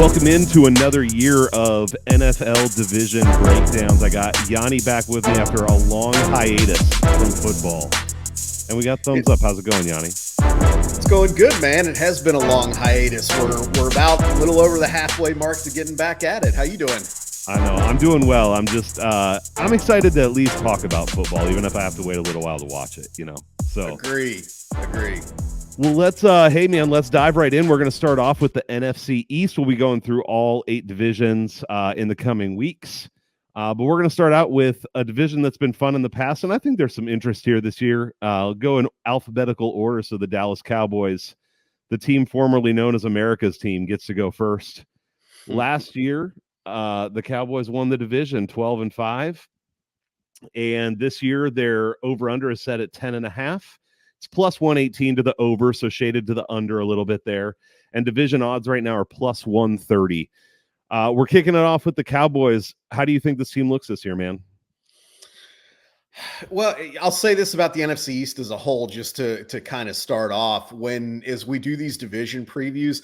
Welcome into another year of NFL division breakdowns. I got Yanni back with me after a long hiatus from football. And we got thumbs up. How's it going, Yanni? It's going good, man. It has been a long hiatus. We're about a little over the halfway mark to getting back at it. How you doing? I know. I'm doing well. I'm just I'm excited to at least talk about football, even if I have to wait a little while to watch it, So Agree. Well, let's dive right in. We're going to start off with the NFC East. We'll be going through all 8 divisions in the coming weeks. But we're going to start out with a division that's been fun in the past, and I think there's some interest here this year. I'll go in alphabetical order, so the Dallas Cowboys, the team formerly known as America's team, gets to go first. Last year, the Cowboys won the division 12-5, and this year their over-under is set at 10.5. It's plus 118 to the over, so shaded to the under a little bit there. And division odds right now are plus 130. We're kicking it off with the Cowboys. How do you think this team looks this year, man? Well, I'll say this about the NFC East as a whole, just to kind of start off. As we do these division previews,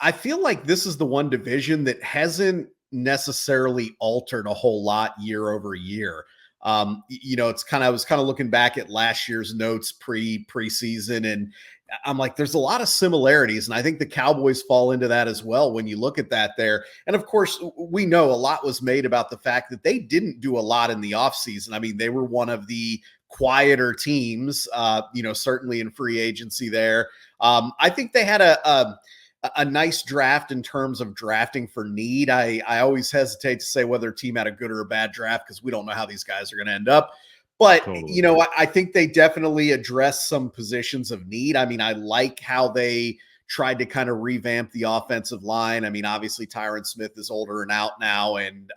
I feel like this is the one division that hasn't necessarily altered a whole lot year over year. I was kind of looking back at last year's notes preseason, and I'm like, there's a lot of similarities. And I think the Cowboys fall into that as well when you look at that there. And of course, we know a lot was made about the fact that they didn't do a lot in the offseason. I mean, they were one of the quieter teams, certainly in free agency there. I think they had a nice draft in terms of drafting for need. I always hesitate to say whether a team had a good or a bad draft because we don't know how these guys are going to end up. But, Totally. I think they definitely address some positions of need. I mean, I like how they tried to kind of revamp the offensive line. I mean, obviously Tyron Smith is older and out now, and,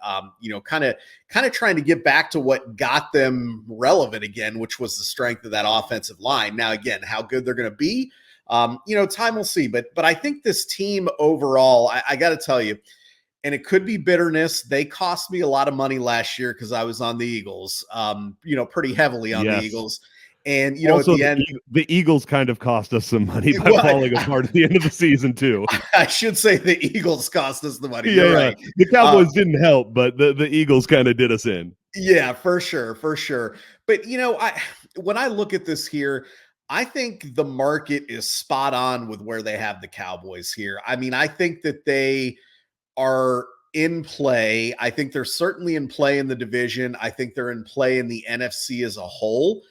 kind of trying to get back to what got them relevant again, which was the strength of that offensive line. Now, again, how good they're going to be, time will see. But I think this team overall, I got to tell you, and it could be bitterness. They cost me a lot of money last year because I was on the Eagles, pretty heavily on the Eagles. And, also, at the end, the Eagles kind of cost us some money by falling apart at the end of the season, too. I should say the Eagles cost us the money. Yeah, You're right. The Cowboys didn't help, but the Eagles kind of did us in. Yeah, for sure. But, when I look at this here, I think the market is spot on with where they have the Cowboys here. I mean, I think that they are in play. I think they're certainly in play in the division. I think they're in play in the NFC as a whole.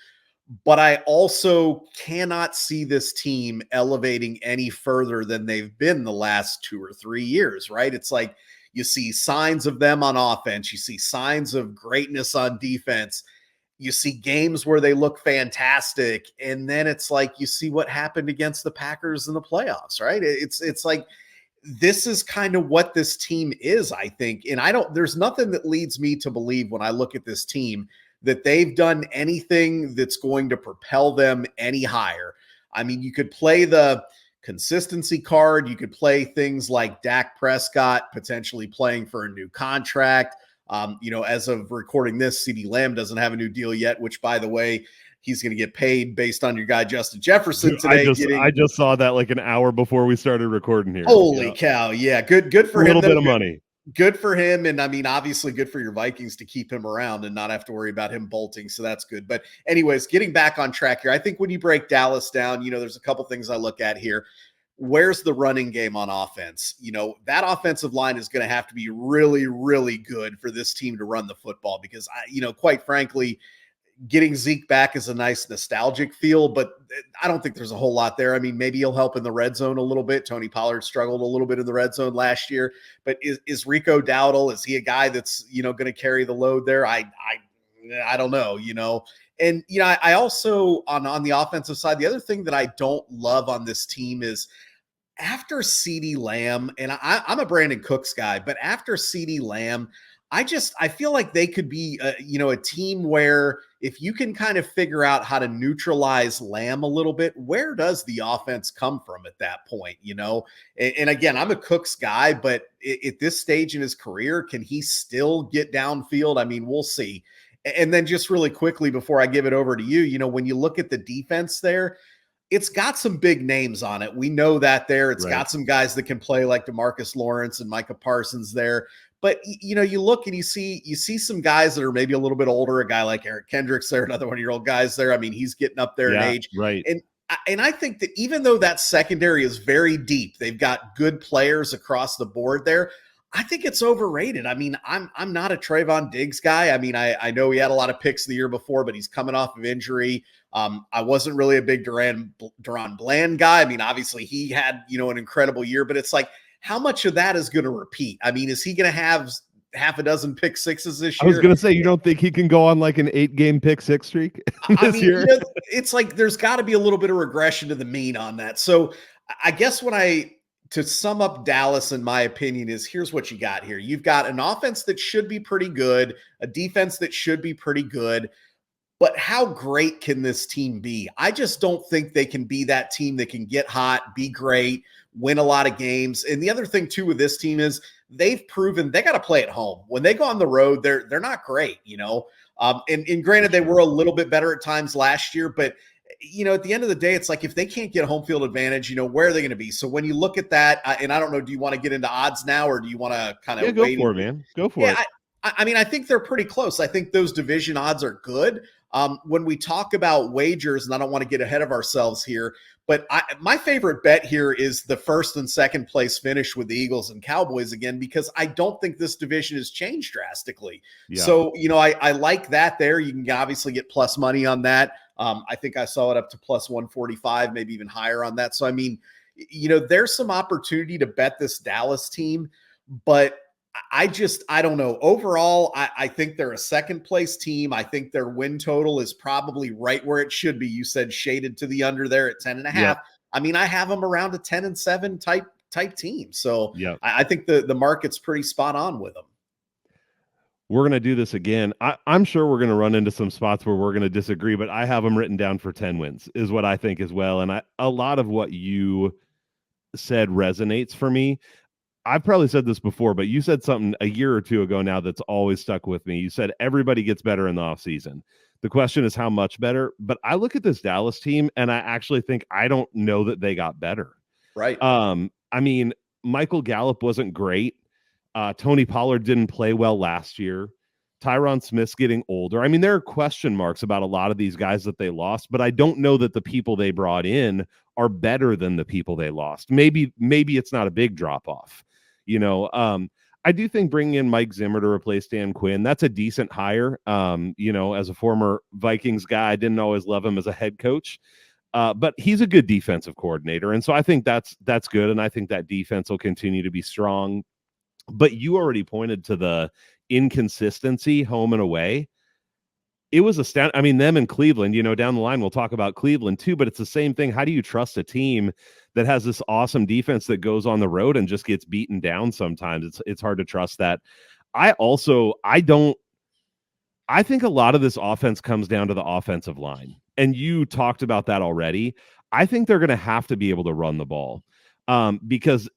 But I also cannot see this team elevating any further than they've been the last 2 or 3 years, right? It's like you see signs of them on offense. You see signs of greatness on defense. You see games where they look fantastic. And then it's like you see what happened against the Packers in the playoffs, right? It's like, this is kind of what this team is, I think. And there's nothing that leads me to believe when I look at this team that they've done anything that's going to propel them any higher. I mean, you could play the consistency card. You could play things like Dak Prescott potentially playing for a new contract. As of recording this, CeeDee Lamb doesn't have a new deal yet, which, by the way, he's going to get paid based on your guy, Justin Jefferson, today. I just saw that like an hour before we started recording here. Holy cow. Yeah. Good for him. A little bit of money. Good for him. And I mean, obviously good for your Vikings to keep him around and not have to worry about him bolting. So that's good. But anyways, getting back on track here, I think when you break Dallas down, there's a couple things I look at here. Where's the running game on offense? That offensive line is going to have to be really, really good for this team to run the football because, quite frankly, getting Zeke back is a nice nostalgic feel, but I don't think there's a whole lot there. I mean, maybe he'll help in the red zone a little bit. Tony Pollard struggled a little bit in the red zone last year, but is Rico Dowdle, is he a guy that's, going to carry the load there? I don't know, And, I also, on the offensive side, the other thing that I don't love on this team is after CeeDee Lamb, and I'm a Brandon Cooks guy, but after CeeDee Lamb, I feel like they could be, a team where if you can kind of figure out how to neutralize Lamb a little bit, where does the offense come from at that point, And again, I'm a Cooks guy, but at this stage in his career, can he still get downfield? I mean, we'll see. And then just really quickly before I give it over to you, when you look at the defense there, it's got some big names on it. We know that there. It's Right. got some guys that can play like DeMarcus Lawrence and Micah Parsons there. But you look and you see some guys that are maybe a little bit older. A guy like Eric Kendricks there, another one of your old guys there. I mean, he's getting up there in age. Right. And I think that even though that secondary is very deep, they've got good players across the board there. I think it's overrated. I mean, I'm not a Trayvon Diggs guy. I mean, I know he had a lot of picks the year before, but he's coming off of injury. I wasn't really a big Deron Bland guy. I mean, obviously he had, an incredible year, but it's like, how much of that is going to repeat? I mean, is he going to have half a dozen pick sixes this year? I was going to say, you don't think he can go on like an 8-game pick six streak this year? It's like there's got to be a little bit of regression to the mean on that. So I guess to sum up Dallas, in my opinion, is here's what you got here. You've got an offense that should be pretty good, a defense that should be pretty good, but how great can this team be? I just don't think they can be that team that can get hot, be great, win a lot of games. And the other thing too with this team is they've proven they got to play at home. When they go on the road, they're not great, and granted, they were a little bit better at times last year, but at the end of the day, it's like if they can't get home field advantage, where are they going to be? So when you look at that, and I don't know, do you want to get into odds now, or do you want to kind of go for it, man? Go for it. I mean, I think they're pretty close. I think those division odds are good. When we talk about wagers, and I don't want to get ahead of ourselves here, but my favorite bet here is the first and second place finish with the Eagles and Cowboys again, because I don't think this division has changed drastically. Yeah. So, I like that there. You can obviously get plus money on that. I think I saw it up to plus 145, maybe even higher on that. So, I mean, there's some opportunity to bet this Dallas team, but I don't know. Overall, I think they're a second place team. I think their win total is probably right where it should be. You said shaded to the under there at 10.5. Yep. I mean, I have them around a 10-7 type team. So yep. I think the market's pretty spot on with them. We're going to do this again. I'm sure we're going to run into some spots where we're going to disagree, but I have them written down for 10 wins is what I think as well. And a lot of what you said resonates for me. I've probably said this before, but you said something a year or two ago now that's always stuck with me. You said everybody gets better in the offseason. The question is how much better. But I look at this Dallas team, and I actually think I don't know that they got better. Right. I mean, Michael Gallup wasn't great. Tony Pollard didn't play well last year. Tyron Smith's getting older. I mean, there are question marks about a lot of these guys that they lost, but I don't know that the people they brought in are better than the people they lost. Maybe it's not a big drop off. I do think bringing in Mike Zimmer to replace Dan Quinn, that's a decent hire. As a former Vikings guy, I didn't always love him as a head coach, but he's a good defensive coordinator. And so I think that's good. And I think that defense will continue to be strong. But you already pointed to the inconsistency home and away. It was astounding. I mean, them in Cleveland, down the line, we'll talk about Cleveland too, but it's the same thing. How do you trust a team that has this awesome defense that goes on the road and just gets beaten down sometimes? It's hard to trust that. I think a lot of this offense comes down to the offensive line. And you talked about that already. I think they're going to have to be able to run the ball because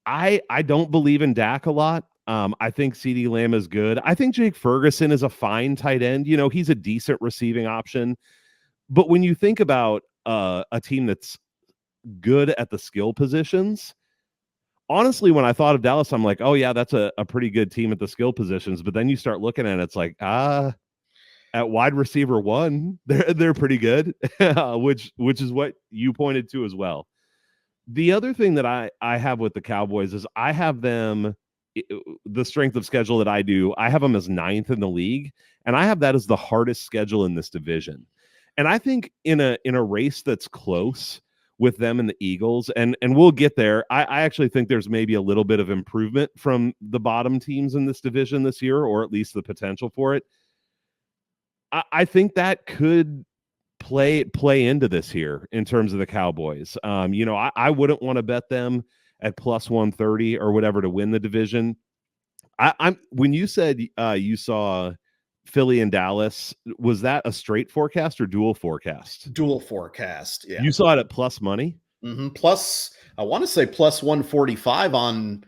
I don't believe in Dak a lot. I think CeeDee Lamb is good. I think Jake Ferguson is a fine tight end. He's a decent receiving option. But when you think about a team that's good at the skill positions, honestly, when I thought of Dallas, I'm like, oh yeah, that's a pretty good team at the skill positions. But then you start looking at it, it's like, at wide receiver 1, they're pretty good, which is what you pointed to as well. The other thing that I have with the Cowboys is I have them, the strength of schedule that I do, I have them as 9th in the league, and I have that as the hardest schedule in this division. And I think in a race that's close with them and the Eagles, and we'll get there, I actually think there's maybe a little bit of improvement from the bottom teams in this division this year, or at least the potential for it. I think that could play into this here in terms of the Cowboys. I wouldn't want to bet them at plus 130 or whatever to win the division. When you said you saw Philly and Dallas, was that a straight forecast or dual forecast? Dual forecast. Yeah. You saw it at plus money. Mm-hmm. Plus, I want to say plus 145 on.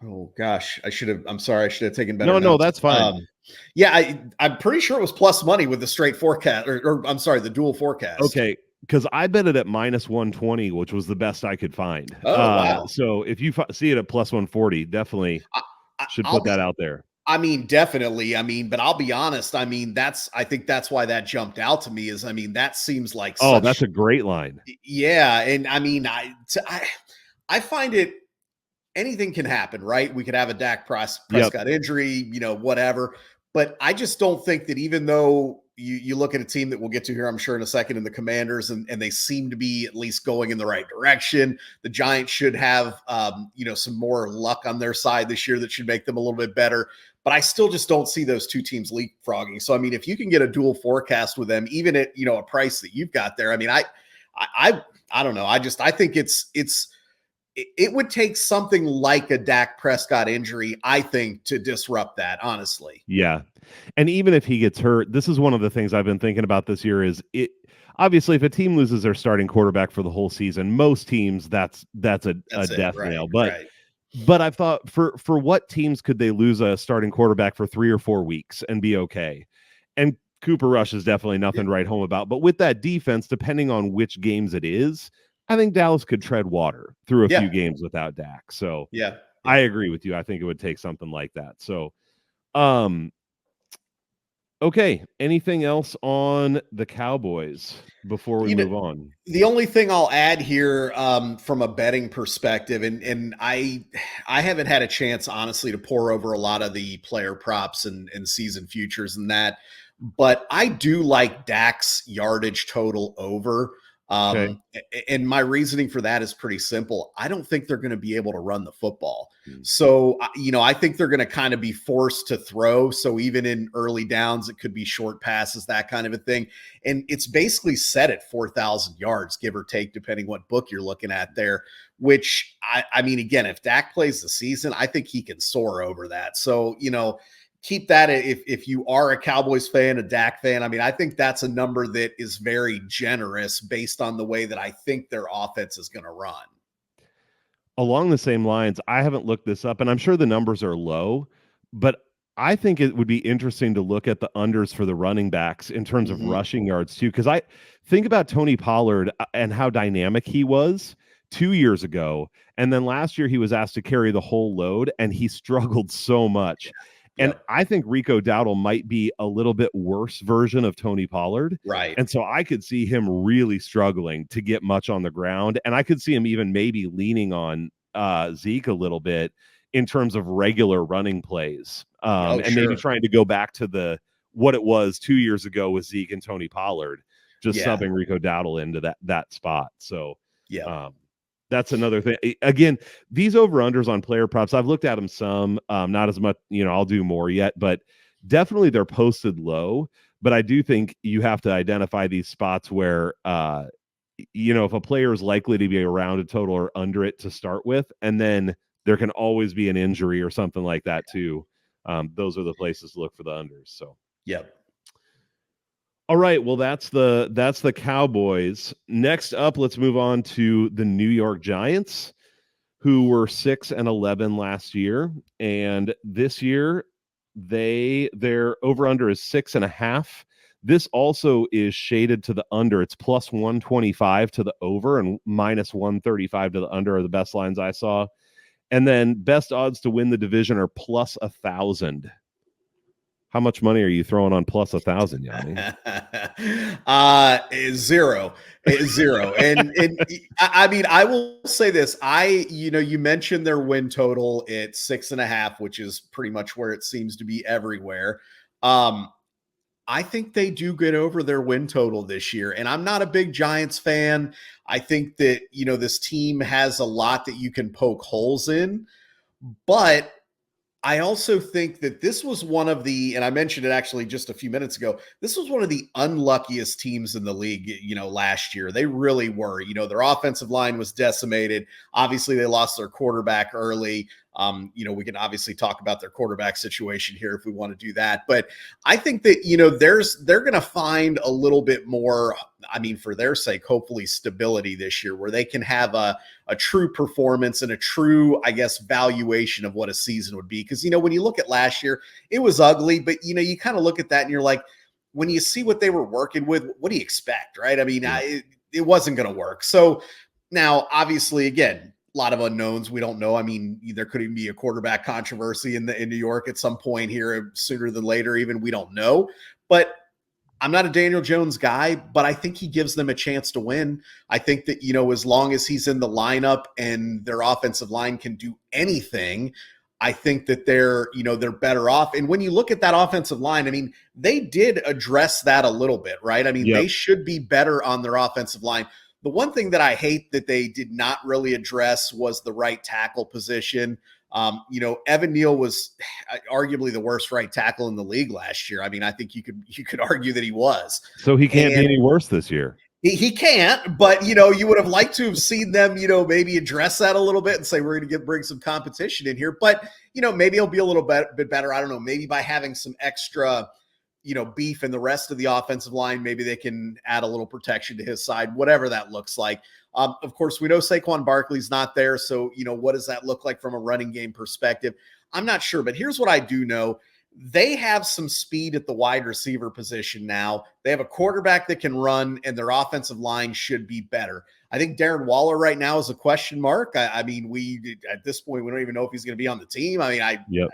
Oh gosh, I'm sorry. I should have taken better. No, that's fine. Yeah, I'm pretty sure it was plus money with the straight forecast, or I'm sorry, the dual forecast. Okay, because I bet it at minus 120, which was the best I could find. Oh, wow. So if you see it at plus 140, definitely I, should I'll put that be, out there. I mean, definitely. I mean, but I'll be honest. I mean, I think that's why that jumped out to me I mean, that seems like Oh, that's such, a great line. yeah. And I mean, I find it, anything can happen, right? We could have a Yep. Prescott injury, whatever. But I just don't think that, even though you look at a team that we'll get to here, I'm sure in a second, in the Commanders, and they seem to be at least going in the right direction. The Giants should have, some more luck on their side this year that should make them a little bit better. But I still just don't see those two teams leapfrogging. So I mean, if you can get a dual forecast with them, even at a price that you've got there, I mean, I don't know. I think it would take something like a Dak Prescott injury, I think, to disrupt that, honestly. Yeah. And even if he gets hurt, this is one of the things I've been thinking about this year is it obviously if a team loses their starting quarterback for the whole season, most teams that's a death Right, nail. But right. I've thought for what teams could they lose a starting quarterback for 3 or 4 weeks and be okay? And Cooper Rush is definitely nothing to write home about. But with that defense, depending on which games it is, I think Dallas could tread water through a few games without Dak. So Yeah. I agree with you. I think it would take something like that. So, okay. Anything else on the Cowboys before we move on? The only thing I'll add here, from a betting perspective, and I haven't had a chance, honestly, to pour over a lot of the player props and season futures and that, but I do like Dak's yardage total over. Okay. And my reasoning for that is pretty simple. I don't think they're going to be able to run the football. Mm. So, I think they're going to kind of be forced to throw. So even in early downs, it could be short passes, that kind of a thing. And it's basically set at 4,000 yards, give or take, depending what book you're looking at there, which I mean, again, if Dak plays the season, I think he can soar over that. So, keep that if you are a Cowboys fan, a Dak fan. I mean, I think that's a number that is very generous based on the way that I think their offense is going to run. Along the same lines, I haven't looked this up, and I'm sure the numbers are low, but I think it would be interesting to look at the unders for the running backs in terms of rushing yards too, because I think about Tony Pollard and how dynamic he was 2 years ago, and then last year he was asked to carry the whole load, and he struggled so much. And I think Rico Dowdle might be a little bit worse version of Tony Pollard. Right. And so I could see him really struggling to get much on the ground. And I could see him even maybe leaning on Zeke a little bit in terms of regular running plays. Maybe trying to go back to what it was 2 years ago with Zeke and Tony Pollard, just subbing Rico Dowdle into that spot. So that's another thing. Again, these over-unders on player props, I've looked at them some, not as much, I'll do more yet, but definitely they're posted low. But I do think you have to identify these spots where, if a player is likely to be around a total or under it to start with, and then there can always be an injury or something like that too. Those are the places to look for the unders. So, all right, well, that's the Cowboys. Next up, let's move on to the New York Giants, who were 6-11 last year, and this year their over/under is 6.5. This also is shaded to the under. It's plus 125 to the over and minus 135 to the under are the best lines I saw. And then best odds to win the division are plus 1,000. How much money are you throwing on plus 1,000, Yanni? Zero. And I mean, I will say this. You mentioned their win total at 6.5, which is pretty much where it seems to be everywhere. I think they do get over their win total this year. And I'm not a big Giants fan. I think that, this team has a lot that you can poke holes in, but I also think that this was one of and I mentioned it actually just a few minutes ago, this was one of the unluckiest teams in the league, last year. They really were. Their offensive line was decimated. Obviously, they lost their quarterback early. We can obviously talk about their quarterback situation here if we want to do that. But I think that, they're going to find a little bit more, I mean, for their sake, hopefully stability this year where they can have a true performance and a true, I guess, valuation of what a season would be. Because, when you look at last year, it was ugly, but, you kind of look at that and you're like, when you see what they were working with, what do you expect, right? I mean, it wasn't going to work. So now, obviously, again, a lot of unknowns. We don't know. I mean, there could even be a quarterback controversy in New York at some point here, sooner than later. Even we don't know. But I'm not a Daniel Jones guy, but I think he gives them a chance to win. I think that, as long as he's in the lineup and their offensive line can do anything, I think that they're better off. And when you look at that offensive line, I mean, they did address that a little bit, right? I mean, They should be better on their offensive line. The one thing that I hate that they did not really address was the right tackle position. Evan Neal was arguably the worst right tackle in the league last year. I mean, I think you could argue that he was. So he can't be any worse this year. He can't, but you would have liked to have seen them, maybe address that a little bit and say we're going to bring some competition in here. But maybe he'll be a little bit better. I don't know. Maybe by having some extra, beef in the rest of the offensive line, maybe they can add a little protection to his side, whatever that looks like. Of course, we know Saquon Barkley's not there. So, what does that look like from a running game perspective? I'm not sure, but here's what I do know. They have some speed at the wide receiver position now. They have a quarterback that can run, and their offensive line should be better. I think Darren Waller right now is a question mark. I mean, at this point, we don't even know if he's going to be on the team. I mean,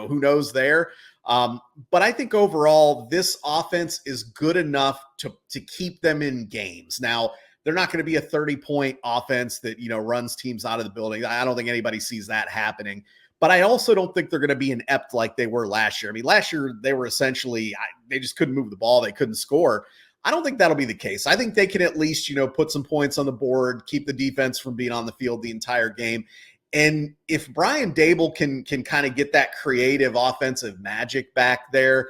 who knows there? But I think overall, this offense is good enough to keep them in games. Now, they're not going to be a 30-point offense that, runs teams out of the building. I don't think anybody sees that happening. But I also don't think they're going to be inept like they were last year. I mean, last year they were essentially, they just couldn't move the ball. They couldn't score. I don't think that'll be the case. I think they can at least, put some points on the board, keep the defense from being on the field the entire game. And if Brian Dable can kind of get that creative offensive magic back there,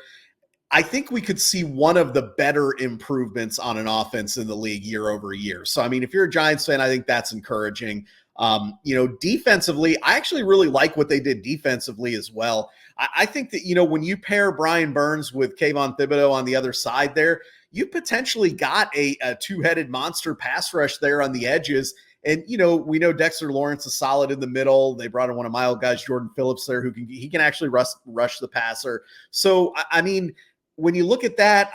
I think we could see one of the better improvements on an offense in the league year over year. So, I mean, if you're a Giants fan, I think that's encouraging. Defensively, I actually really like what they did defensively as well. I think that, when you pair Brian Burns with Kayvon Thibodeau on the other side there, you potentially got a two-headed monster pass rush there on the edges. And, we know Dexter Lawrence is solid in the middle. They brought in one of my old guys, Jordan Phillips there, he can actually rush the passer. So, I mean, when you look at that,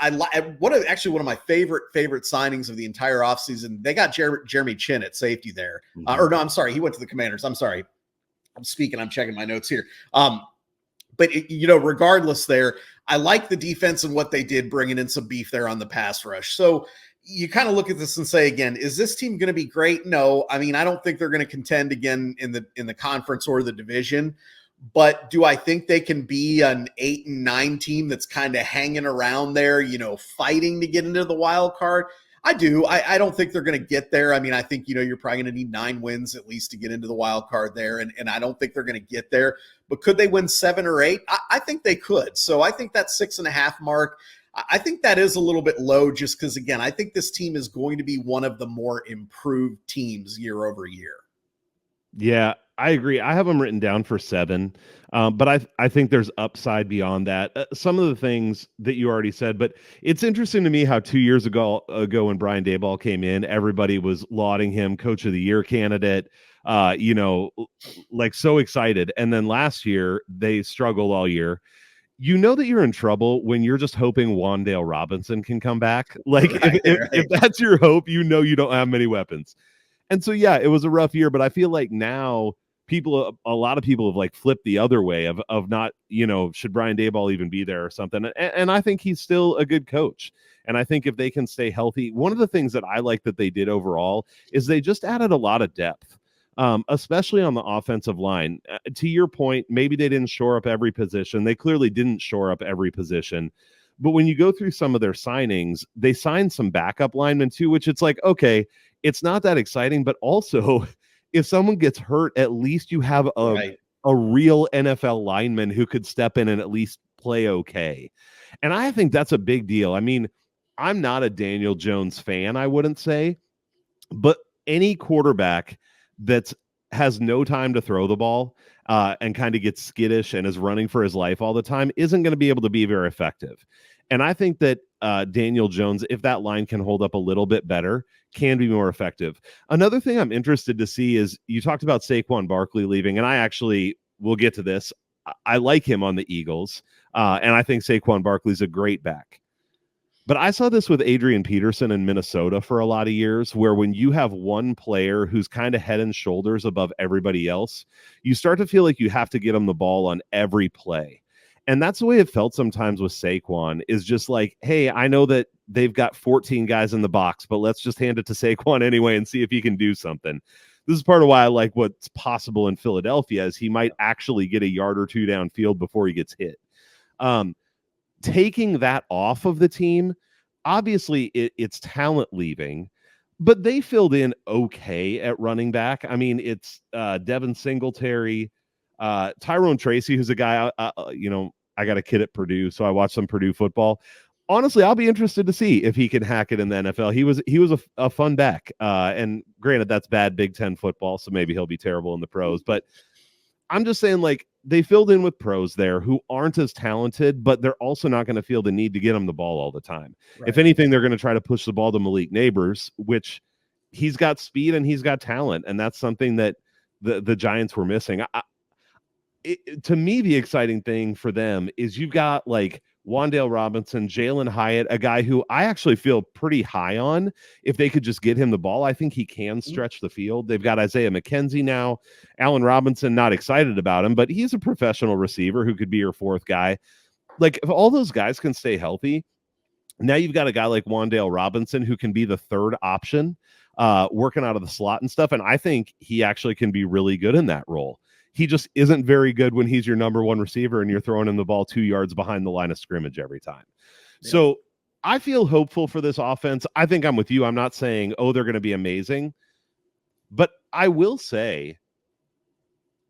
one of my favorite signings of the entire offseason, they got Jeremy Chin at safety there. Or no, I'm sorry. He went to the Commanders. I'm sorry. I'm checking my notes here. But regardless there, I like the defense and what they did, bringing in some beef there on the pass rush. So you kind of look at this and say, again, is this team going to be great? No, I mean, I don't think they're going to contend again in the conference or the division. But do I think they can be an 8-9 team that's kind of hanging around there, fighting to get into the wild card? I do. I don't think they're going to get there. I mean, I think, you're probably going to need 9 wins at least to get into the wild card there. And I don't think they're going to get there. But could they win 7 or 8? I think they could. So I think that 6.5 mark, I think that is a little bit low just because, again, I think this team is going to be one of the more improved teams year over year. Yeah, I agree. I have them written down for 7, but I think there's upside beyond that. Some of the things that you already said, but it's interesting to me how 2 years ago when Brian Daboll came in, everybody was lauding him, Coach of the Year candidate, like so excited. And then last year, they struggled all year. You know that you're in trouble when you're just hoping Wan'Dale Robinson can come back. Like, if that's your hope, you don't have many weapons. And so, yeah, it was a rough year, but I feel like now a lot of people have like flipped the other way of not, should Brian Daboll even be there or something? And I think he's still a good coach. And I think if they can stay healthy, one of the things that I like that they did overall is they just added a lot of depth, especially on the offensive line. To your point, maybe they didn't shore up every position. They clearly didn't shore up every position. But when you go through some of their signings, they signed some backup linemen too, which it's like, okay, it's not that exciting, but also if someone gets hurt, at least you have a real NFL lineman who could step in and at least play okay. And I think that's a big deal. I mean, I'm not a Daniel Jones fan, I wouldn't say, but any quarterback that has no time to throw the ball and kind of gets skittish and is running for his life all the time isn't going to be able to be very effective. And I think that Daniel Jones, if that line can hold up a little bit better, can be more effective. Another thing I'm interested to see is you talked about Saquon Barkley leaving, and I actually will get to this. I like him on the Eagles, and I think Saquon Barkley's a great back. But I saw this with Adrian Peterson in Minnesota for a lot of years, where when you have one player who's kind of head and shoulders above everybody else, you start to feel like you have to get him the ball on every play. And that's the way it felt sometimes with Saquon, is just like, hey, I know that they've got 14 guys in the box, but let's just hand it to Saquon anyway and see if he can do something. This is part of why I like what's possible in Philadelphia, is he might actually get a yard or two downfield before he gets hit. Taking that off of the team, obviously it's talent leaving, but they filled in okay at running back. I mean, it's Devin Singletary, Tyrone Tracy, who's a guy, I got a kid at Purdue, so I watched some Purdue football. Honestly, I'll be interested to see if he can hack it in the NFL. He was a fun back, and granted, that's bad Big Ten football, so maybe he'll be terrible in the pros. But I'm just saying, like, they filled in with pros there who aren't as talented, but they're also not going to feel the need to get him the ball all the time. Right. If anything, they're going to try to push the ball to Malik Neighbors, which he's got speed and he's got talent, and that's something that the Giants were missing. To me, the exciting thing for them is you've got like Wan'Dale Robinson, Jalen Hyatt, a guy who I actually feel pretty high on. If they could just get him the ball, I think he can stretch the field. They've got Isaiah McKenzie now. Allen Robinson, not excited about him, but he's a professional receiver who could be your fourth guy. Like, if all those guys can stay healthy, now you've got a guy like Wan'Dale Robinson who can be the third option, working out of the slot and stuff. And I think he actually can be really good in that role. He just isn't very good when he's your number one receiver and you're throwing him the ball 2 yards behind the line of scrimmage every time. Yeah. So I feel hopeful for this offense. I think I'm with you. I'm not saying, oh, they're going to be amazing. But I will say,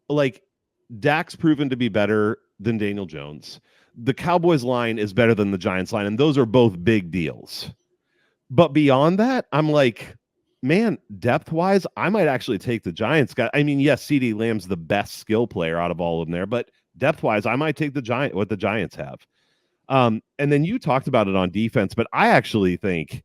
like, Dak's proven to be better than Daniel Jones. The Cowboys line is better than the Giants line, and those are both big deals. But beyond that, I'm like, man, depth-wise, I might actually take the Giants guy. I mean, yes, CeeDee Lamb's the best skill player out of all of them there, but depth-wise, I might take what the Giants have. And then you talked about it on defense, but I actually think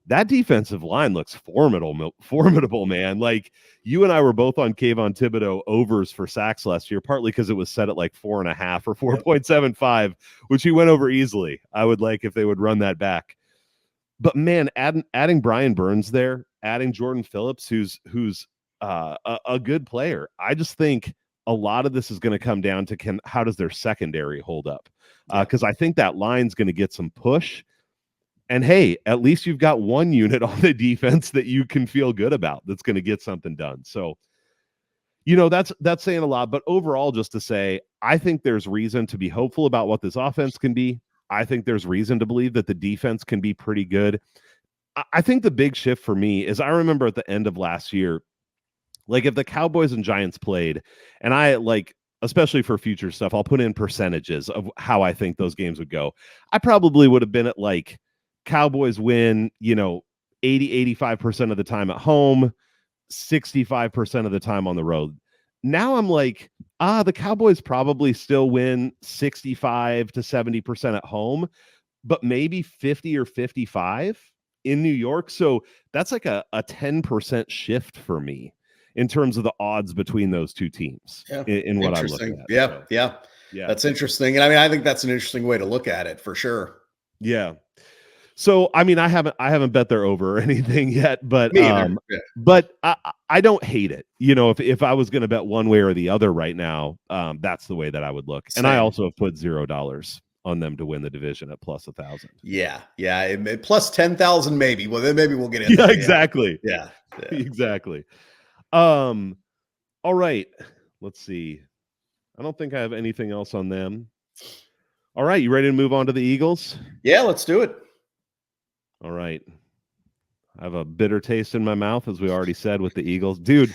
that defensive line looks formidable, man. Like, you and I were both on Kayvon Thibodeau overs for sacks last year, partly because it was set at like 4.5 or 4.75, which he went over easily. I would like if they would run that back. But man, adding Brian Burns there, adding Jordan Phillips, who's a good player. I just think a lot of this is going to come down to how does their secondary hold up? Because I think that line's going to get some push. And hey, at least you've got one unit on the defense that you can feel good about that's going to get something done. So, that's saying a lot. But overall, just to say, I think there's reason to be hopeful about what this offense can be. I think there's reason to believe that the defense can be pretty good. I think the big shift for me is I remember at the end of last year, like, if the Cowboys and Giants played, and I like, especially for future stuff, I'll put in percentages of how I think those games would go. I probably would have been at like Cowboys win, 80-85% of the time at home, 65% of the time on the road. Now I'm like, the Cowboys probably still win 65 to 70% at home, but maybe 50 or 55 in New York. So that's like a 10% shift for me in terms of the odds between those two teams in what I'm looking at. Yeah. That's interesting. And I mean, I think that's an interesting way to look at it for sure. Yeah. So, I mean, I haven't bet there over or anything yet, but but I don't hate it. If I was going to bet one way or the other right now, that's the way that I would look. Same. And I also have put $0 on them to win the division at plus 1,000. Yeah. Plus 10,000 maybe. Well, then maybe we'll get into it. Exactly. Yeah. Exactly. All right. Let's see. I don't think I have anything else on them. All right, you ready to move on to the Eagles? Yeah, let's do it. All right. I have a bitter taste in my mouth, as we already said, with the Eagles. Dude,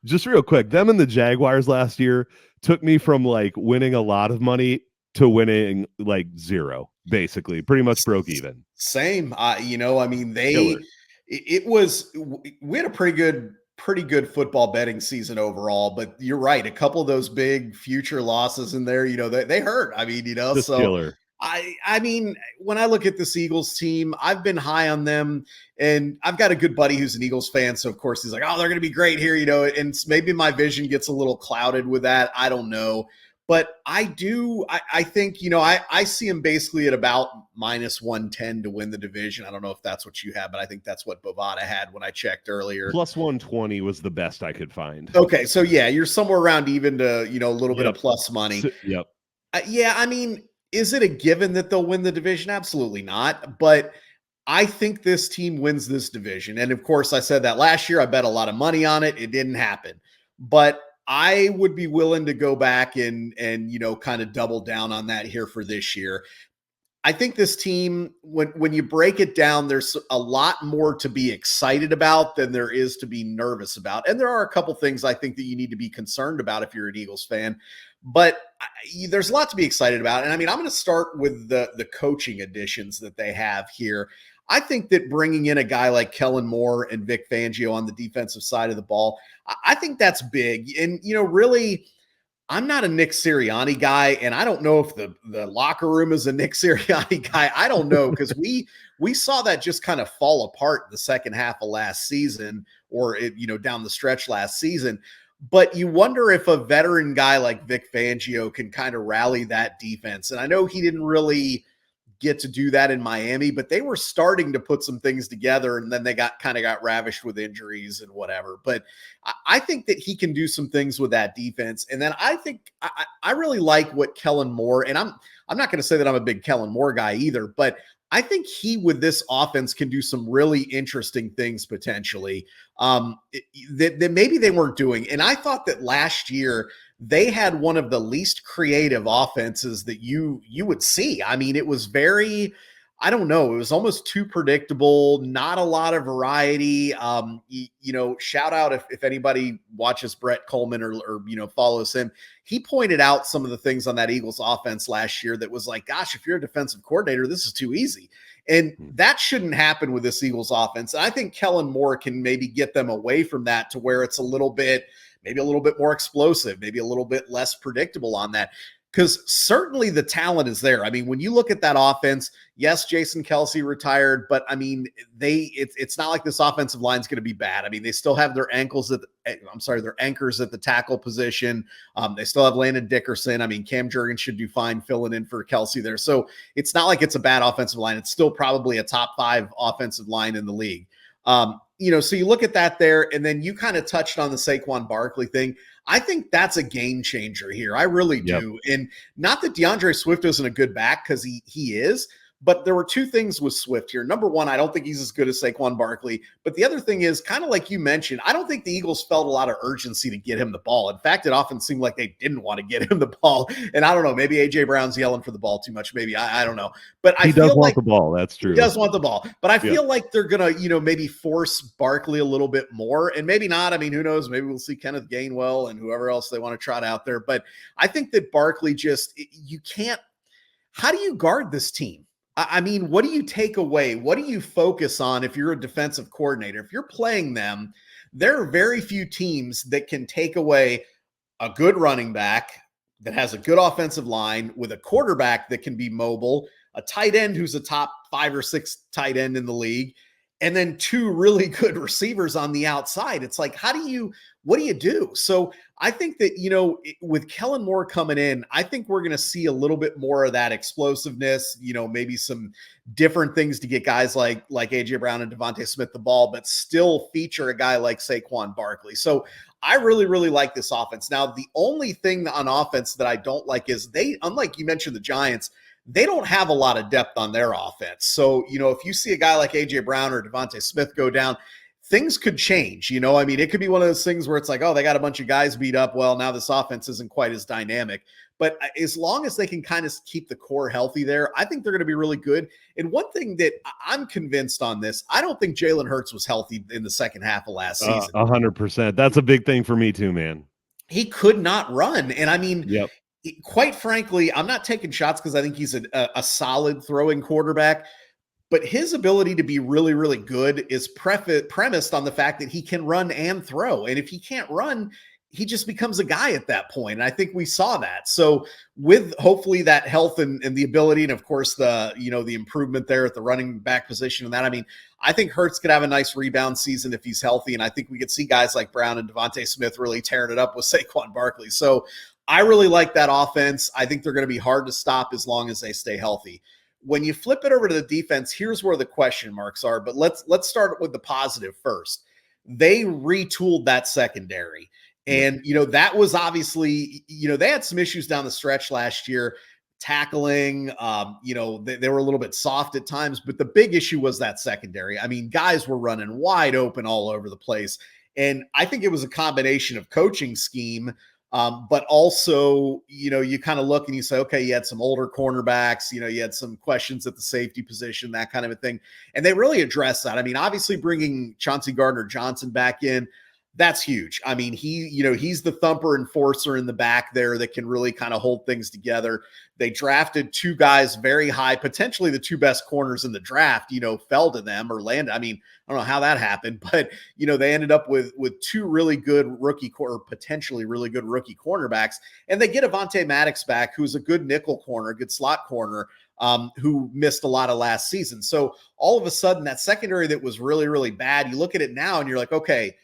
just real quick, them and the Jaguars last year took me from like winning a lot of money to winning like zero, basically. Pretty much broke even. Same. We had a pretty good football betting season overall, but you're right. A couple of those big future losses in there, they hurt. I mean, just so killer. I mean, when I look at this Eagles team, I've been high on them, and I've got a good buddy who's an Eagles fan. So of course he's like, oh, they're going to be great here, and maybe my vision gets a little clouded with that. I don't know. But I think, I see him basically at about minus 110 to win the division. I don't know if that's what you have, but I think that's what Bovada had when I checked earlier. Plus 120 was the best I could find. Okay. So yeah, you're somewhere around even to, a little bit of plus money. Yep. Yeah. I mean, is it a given that they'll win the division? Absolutely not. But I think this team wins this division. And of course, I said that last year. I bet a lot of money on it. It didn't happen. But I would be willing to go back and kind of double down on that here for this year. I think this team, when you break it down, there's a lot more to be excited about than there is to be nervous about. And there are a couple things I think that you need to be concerned about if you're an Eagles fan. But there's a lot to be excited about. And I mean, I'm going to start with the coaching additions that they have here. I think that bringing in a guy like Kellen Moore and Vic Fangio on the defensive side of the ball, I think that's big. And, really, I'm not a Nick Sirianni guy, and I don't know if the locker room is a Nick Sirianni guy. I don't know, because we saw that just kind of fall apart in the second half of last season, or down the stretch last season. But you wonder if a veteran guy like Vic Fangio can kind of rally that defense. And I know he didn't really get to do that in Miami, but they were starting to put some things together, and then they got ravished with injuries and whatever. But I think that he can do some things with that defense. And then I think I really like what Kellen Moore, and I'm not going to say that I'm a big Kellen Moore guy either, but I think he, with this offense, can do some really interesting things potentially that maybe they weren't doing. And I thought that last year they had one of the least creative offenses that you would see. I mean, it was very, I don't know, it was almost too predictable, not a lot of variety. Shout out if anybody watches Brett Coleman or follows him. He pointed out some of the things on that Eagles offense last year that was like, gosh, if you're a defensive coordinator, this is too easy. And that shouldn't happen with this Eagles offense. I think Kellen Moore can maybe get them away from that to where it's maybe a little bit more explosive, maybe a little bit less predictable on that. Because certainly the talent is there. I mean, when you look at that offense, yes, Jason Kelce retired, but I mean, it's not like this offensive line is going to be bad. I mean, they still have their anchors at the tackle position. They still have Landon Dickerson. I mean, Cam Jurgens should do fine filling in for Kelce there. So it's not like it's a bad offensive line. It's still probably a top 5 offensive line in the league. So you look at that there, and then you kind of touched on the Saquon Barkley thing. I think that's a game changer here. I really do. Yep. And not that DeAndre Swift isn't a good back, because he is, but there were two things with Swift here. Number one, I don't think he's as good as Saquon Barkley. But the other thing is, kind of like you mentioned, I don't think the Eagles felt a lot of urgency to get him the ball. In fact, it often seemed like they didn't want to get him the ball. And I don't know, maybe A.J. Brown's yelling for the ball too much. Maybe, I don't know. But he does want the ball. That's true. He does want the ball. But I feel like they're going to, maybe force Barkley a little bit more. And maybe not. I mean, who knows? Maybe we'll see Kenneth Gainwell and whoever else they want to trot out there. But I think that Barkley you can't – how do you guard this team? I mean, what do you take away? What do you focus on if you're a defensive coordinator? If you're playing them, there are very few teams that can take away a good running back that has a good offensive line with a quarterback that can be mobile, a tight end who's a top 5 or 6 tight end in the league, and then 2 really good receivers on the outside. It's like, what do you do? So I think that, with Kellen Moore coming in, I think we're going to see a little bit more of that explosiveness, maybe some different things to get guys like A.J. Brown and Devontae Smith the ball, but still feature a guy like Saquon Barkley. So I really, really like this offense. Now, the only thing on offense that I don't like is unlike you mentioned the Giants, they don't have a lot of depth on their offense. So, if you see a guy like A.J. Brown or Devontae Smith go down, things could change. I mean, it could be one of those things where it's like, oh, they got a bunch of guys beat up. Well, now this offense isn't quite as dynamic. But as long as they can kind of keep the core healthy there, I think they're going to be really good. And one thing that I'm convinced on this, I don't think Jalen Hurts was healthy in the second half of last season. 100%. That's a big thing for me too, man. He could not run. And I mean, quite frankly, I'm not taking shots because I think he's a solid throwing quarterback. But his ability to be really, really good is premised on the fact that he can run and throw. And if he can't run, he just becomes a guy at that point. And I think we saw that. So with hopefully that health and the ability, and of course the improvement there at the running back position and that, I mean, I think Hurts could have a nice rebound season if he's healthy. And I think we could see guys like Brown and Devontae Smith really tearing it up with Saquon Barkley. So I really like that offense. I think they're going to be hard to stop as long as they stay healthy. When you flip it over to the defense, here's where the question marks are. But let's start with the positive first. They retooled that secondary. Yep. And, that was obviously, they had some issues down the stretch last year, tackling. They were a little bit soft at times, but the big issue was that secondary. I mean, guys were running wide open all over the place. And I think it was a combination of coaching scheme, but also, you kind of look and you say, okay, you had some older cornerbacks, you had some questions at the safety position, that kind of a thing. And they really addressed that. I mean, obviously bringing Chauncey Gardner-Johnson back in, that's huge. I mean, he's the thumper enforcer in the back there that can really kind of hold things together. They drafted two guys very high, potentially the two best corners in the draft, fell to them or landed. I mean, I don't know how that happened, but they ended up with two really good potentially really good rookie cornerbacks. And they get Avonte Maddox back, who's a good nickel corner, good slot corner, who missed a lot of last season. So all of a sudden that secondary that was really, really bad, you look at it now and you're like, okay,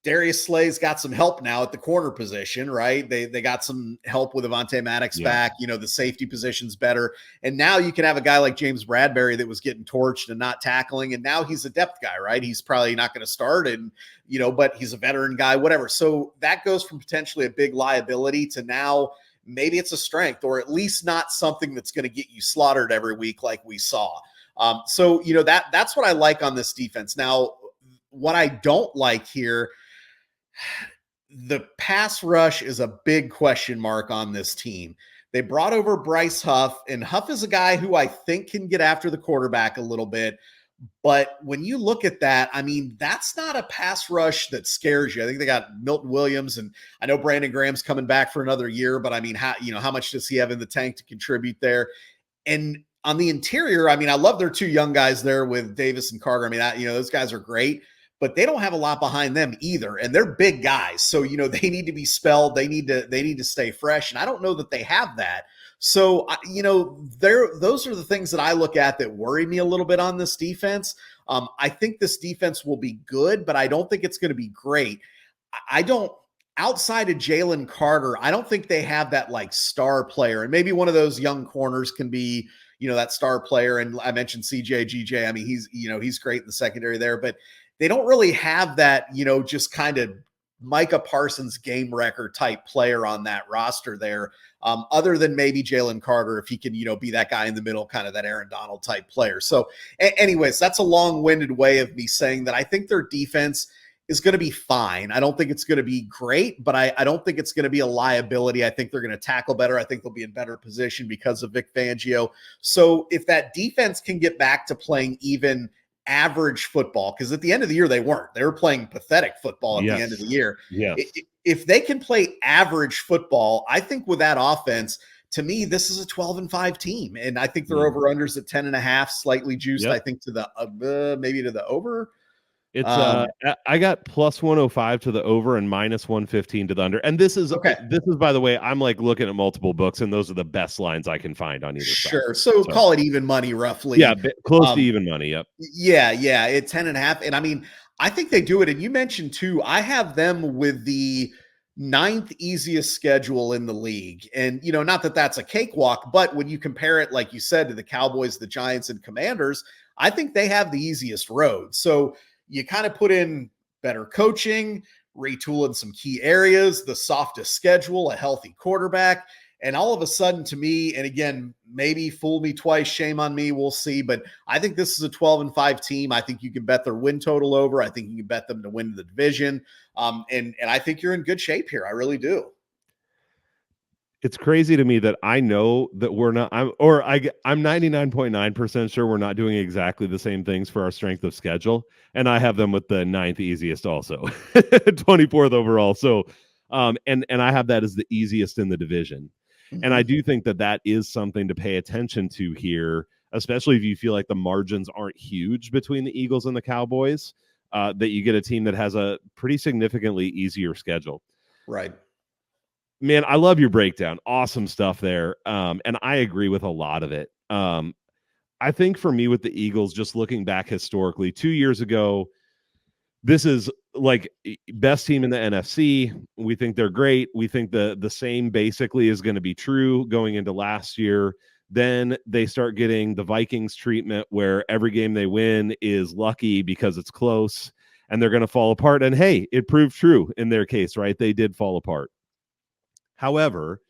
Darius Slay's got some help now at the corner position, right? They got some help with Avonte Maddox back. The safety position's better. And now you can have a guy like James Bradbury that was getting torched and not tackling. And now he's a depth guy, right? He's probably not going to start and, but he's a veteran guy, whatever. So that goes from potentially a big liability to now maybe it's a strength, or at least not something that's going to get you slaughtered every week like we saw. So that's what I like on this defense. Now, what I don't like here, the pass rush is a big question mark on this team. They brought over Bryce Huff, and Huff is a guy who I think can get after the quarterback a little bit. But when you look at that, I mean, that's not a pass rush that scares you. I think they got Milton Williams, and I know Brandon Graham's coming back for another year, but I mean, how much does he have in the tank to contribute there? And on the interior, I mean, I love their two young guys there with Davis and Carter. I mean, those guys are great, but they don't have a lot behind them either. And they're big guys. So, they need to be spelled. They need to stay fresh. And I don't know that they have that. So, those are the things that I look at that worry me a little bit on this defense. I think this defense will be good, but I don't think it's going to be great. Outside of Jalen Carter, I don't think they have that like star player. And maybe one of those young corners can be, that star player. And I mentioned CJ. I mean, he's great in the secondary there, but they don't really have that, just kind of Micah Parsons game wrecker type player on that roster there, other than maybe Jalen Carter, if he can, be that guy in the middle, kind of that Aaron Donald type player. So anyways, that's a long-winded way of me saying that I think their defense is going to be fine. I don't think it's going to be great, but I don't think it's going to be a liability. I think they're going to tackle better. I think they'll be in better position because of Vic Fangio. So if that defense can get back to playing even average football, because at the end of the year they were playing pathetic football at the end of the year. Yes. If they can play average football, I think with that offense, to me, this is a 12-5 team. And I think their over-unders at 10.5, slightly juiced, I think to the maybe to the over. It's I got plus 105 to the over and minus 115 to the under. And this is by the way, I'm like looking at multiple books, and those are the best lines I can find on either side. Sure. So call it even money roughly. Yeah, close to even money. Yep. Yeah, it's 10.5. And I mean, I think they do it. And you mentioned too, I have them with the 9th easiest schedule in the league. And not that that's a cakewalk, but when you compare it, like you said, to the Cowboys, the Giants, and Commanders, I think they have the easiest road. So you kind of put in better coaching, retooling some key areas, the softest schedule, a healthy quarterback. And all of a sudden, to me, and again, maybe fool me twice, shame on me, we'll see. But I think this is a 12-5 team. I think you can bet their win total over. I think you can bet them to win the division. And I think you're in good shape here. I really do. It's crazy to me that I know that we're not, I'm 99.9% sure we're not doing exactly the same things for our strength of schedule. And I have them with the 9th easiest also, 24th overall. So, and I have that as the easiest in the division. Mm-hmm. And I do think that is something to pay attention to here, especially if you feel like the margins aren't huge between the Eagles and the Cowboys, that you get a team that has a pretty significantly easier schedule. Right. Man, I love your breakdown. Awesome stuff there. And I agree with a lot of it. I think for me with the Eagles, just looking back historically, 2 years ago, this is like best team in the NFC. We think they're great. We think the same basically is going to be true going into last year. Then they start getting the Vikings treatment where every game they win is lucky because it's close and they're going to fall apart. And hey, it proved true in their case, right? They did fall apart. However,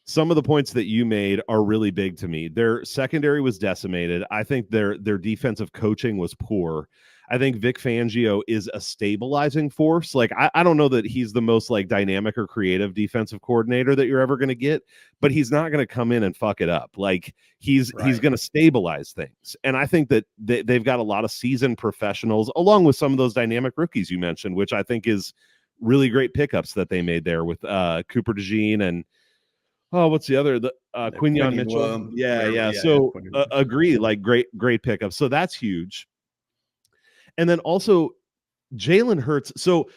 some of the points that you made are really big to me. Their secondary was decimated. I think their defensive coaching was poor. I think Vic Fangio is a stabilizing force. Like I don't know that he's the most like dynamic or creative defensive coordinator that you're ever going to get, but he's not going to come in and fuck it up. Like he's going to stabilize things. And I think that they've got a lot of seasoned professionals along with some of those dynamic rookies you mentioned, which I think is really great pickups that they made there with Cooper DeJean and what's the other? The Quinyon Mitchell. Yeah. So agree, like great pickup. So that's huge. And then also Jalen Hurts. So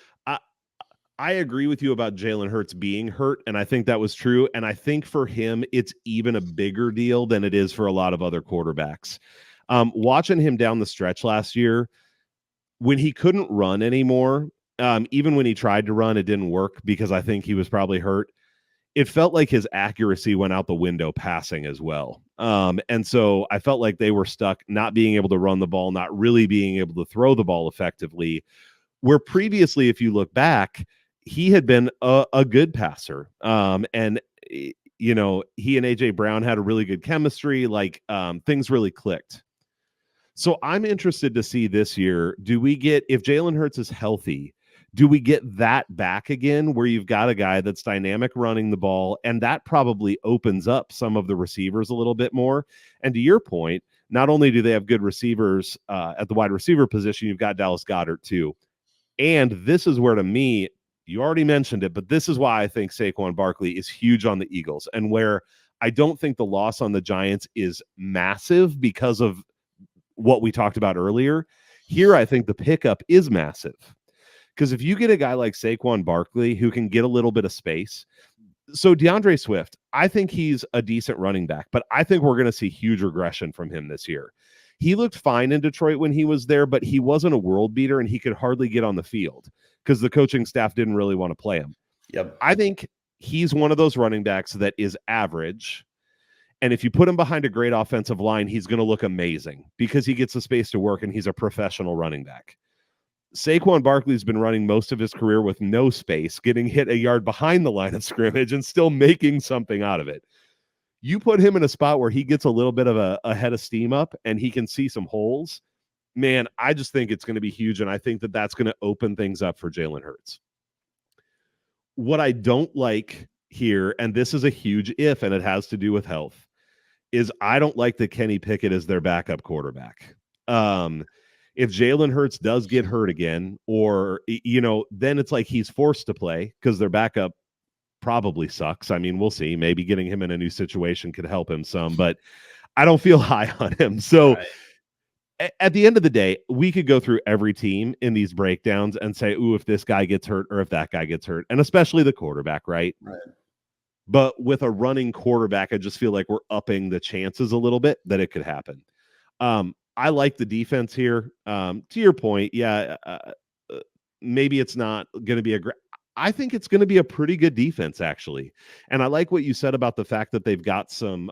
I agree with you about Jalen Hurts being hurt, and I think that was true. And I think for him, it's even a bigger deal than it is for a lot of other quarterbacks. Watching him down the stretch last year, when he couldn't run anymore, even when he tried to run, it didn't work because I think he was probably hurt. It felt like his accuracy went out the window passing as well. And so I felt like they were stuck not being able to run the ball, not really being able to throw the ball effectively, where previously, if you look back, he had been a good passer. And, you know, he and A.J. Brown had a really good chemistry, like things really clicked. So I'm interested to see this year, do we get, if Jalen Hurts is healthy, do we get that back again where you've got a guy that's dynamic running the ball, and that probably opens up some of the receivers a little bit more? And to your point, not only do they have good receivers at the wide receiver position, you've got Dallas Goedert too. And this is where, to me, you already mentioned it, but this is why I think Saquon Barkley is huge on the Eagles, and where I don't think the loss on the Giants is massive because of what we talked about earlier. Here, I think the pickup is massive. Because if you get a guy like Saquon Barkley who can get a little bit of space, so DeAndre Swift, I think he's a decent running back, but I think we're going to see huge regression from him this year. He looked fine in Detroit when he was there, but he wasn't a world beater and he could hardly get on the field because the coaching staff didn't really want to play him. Yep. I think he's one of those running backs that is average. And if you put him behind a great offensive line, he's going to look amazing because he gets the space to work and he's a professional running back. Saquon Barkley's been running most of his career with no space, getting hit a yard behind the line of scrimmage and still making something out of it. You put him in a spot where he gets a little bit of a head of steam up and he can see some holes. Man, I just think it's going to be huge, and I think that that's going to open things up for Jalen Hurts. What I don't like here, and this is a huge if, and it has to do with health, is I don't like that Kenny Pickett is their backup quarterback. If Jalen Hurts does get hurt again, or, you know, then it's like he's forced to play because their backup probably sucks. I mean, we'll see. Maybe getting him in a new situation could help him some, but I don't feel high on him. So at the end of the day, we could go through every team in these breakdowns and say, ooh, if this guy gets hurt or if that guy gets hurt, and especially the quarterback, right? Right. But with a running quarterback, I just feel like we're upping the chances a little bit that it could happen. I like the defense here. To your point, maybe it's not going to be I think it's going to be a pretty good defense, actually. And I like what you said about the fact that they've got some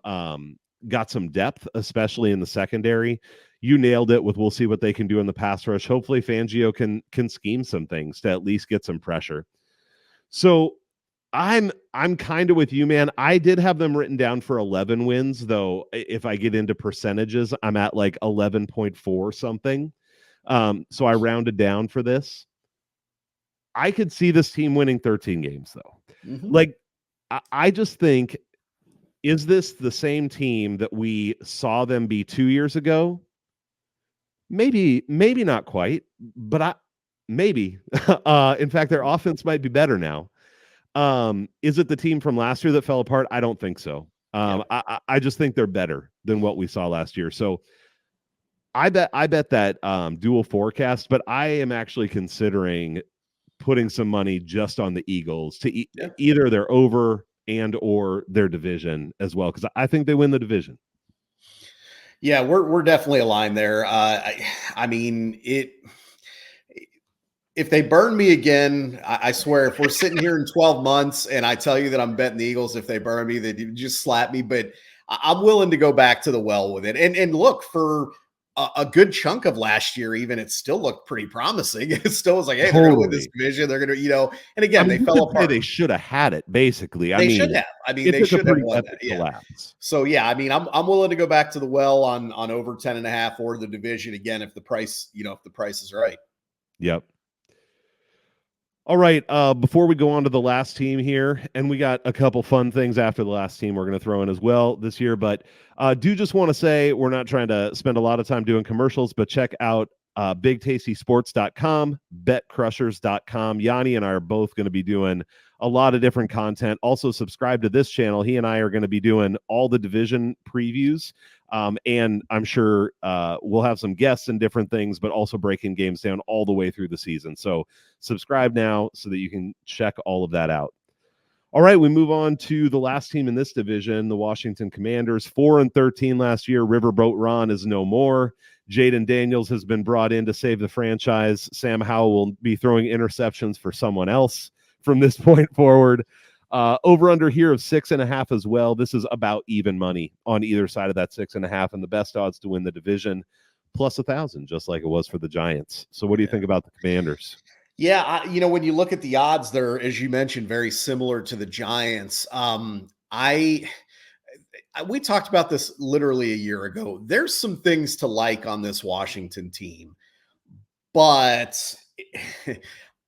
depth, especially in the secondary. You nailed it with we'll see what they can do in the pass rush. Hopefully Fangio can scheme some things to at least get some pressure. So I'm kind of with you, man. I did have them written down for 11 wins, though. If I get into percentages, I'm at like 11.4 something. So I rounded down for this. I could see this team winning 13 games, though. Mm-hmm. Like, I just think, is this the same team that we saw them be 2 years ago? Maybe not quite, but maybe. In fact, their offense might be better now. Is it the team from last year that fell apart? I don't think so. I just think they're better than what we saw last year. So I bet that dual forecast, but I am actually considering putting some money just on the Eagles to either their over and or their division as well, because I think they win the division. Yeah, we're definitely aligned there. I mean, If they burn me again, I swear, if we're sitting here in 12 months and I tell you that I'm betting the Eagles, if they burn me, they just slap me. But I'm willing to go back to the well with it. And look, for a good chunk of last year, even it still looked pretty promising. It still was like, hey, they're going to win this Totally. division. They're going to, and I again, they mean, you fell could say apart. they should have had it, basically. I They should mean, have. I mean, it they took a should have pretty won epic that. Yeah. collapse. So yeah, I mean, I'm willing to go back to the well on over 10.5 or the division again if the price, if the price is right. Yep. All right. Before we go on to the last team here, and we got a couple fun things after the last team we're going to throw in as well this year, but do just want to say we're not trying to spend a lot of time doing commercials, but check out bigtastysports.com, betcrushers.com. Yanni and I are both going to be doing a lot of different content. Also, subscribe to this channel. He and I are going to be doing all the division previews. And I'm sure we'll have some guests and different things, but also breaking games down all the way through the season. So subscribe now so that you can check all of that out. All right, we move on to the last team in this division, the Washington Commanders. 4-13 last year. Riverboat Ron is no more. Jaden Daniels has been brought in to save the franchise. Sam Howell will be throwing interceptions for someone else from this point forward. Over under here of 6.5 as well. This is about even money on either side of that 6.5, and the best odds to win the division plus 1,000, just like it was for the Giants. So what do you think about the Commanders? Yeah, when you look at the odds, they're, as you mentioned, very similar to the Giants. We talked about this literally a year ago. There's some things to like on this Washington team, but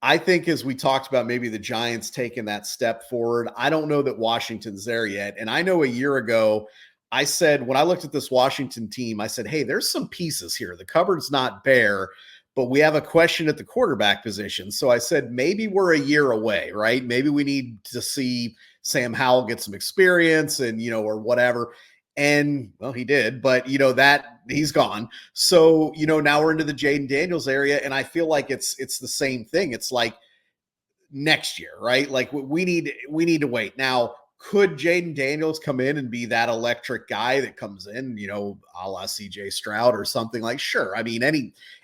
I think as we talked about maybe the Giants taking that step forward, I don't know that Washington's there yet. And I know a year ago, I said, when I looked at this Washington team, I said, hey, there's some pieces here. The cupboard's not bare, but we have a question at the quarterback position. So I said, maybe we're a year away, right? Maybe we need to see Sam Howell get some experience and, or whatever. And well, he did, but that he's gone. So, now we're into the Jaden Daniels area. And I feel like it's the same thing. It's like next year, right? Like we need to wait. Now, could Jaden Daniels come in and be that electric guy that comes in, a la CJ Stroud or something? Like, sure. I mean,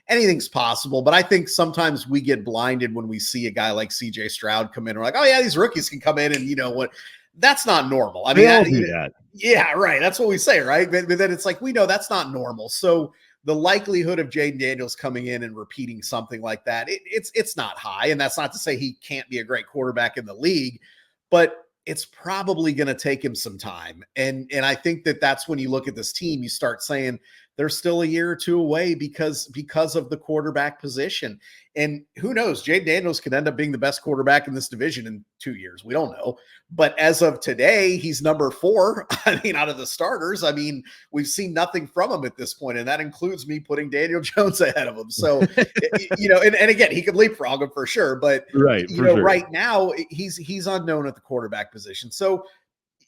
anything's possible, but I think sometimes we get blinded when we see a guy like CJ Stroud come in. We're like, oh yeah, these rookies can come in and what? That's not normal. I mean, they all do that. Yeah, right. That's what we say, right? But then it's like, we know that's not normal. So the likelihood of Jaden Daniels coming in and repeating something like that, it's not high. And that's not to say he can't be a great quarterback in the league, but it's probably going to take him some time. And I think that's when you look at this team, you start saying they're still a year or two away because of the quarterback position. And who knows, Jaden Daniels could end up being the best quarterback in this division in 2 years. We don't know. But as of today, he's number 4. I mean, out of the starters, I mean, we've seen nothing from him at this point, and that includes me putting Daniel Jones ahead of him. So, and again, he could leapfrog him for sure. But right, sure. Right now, he's unknown at the quarterback position. So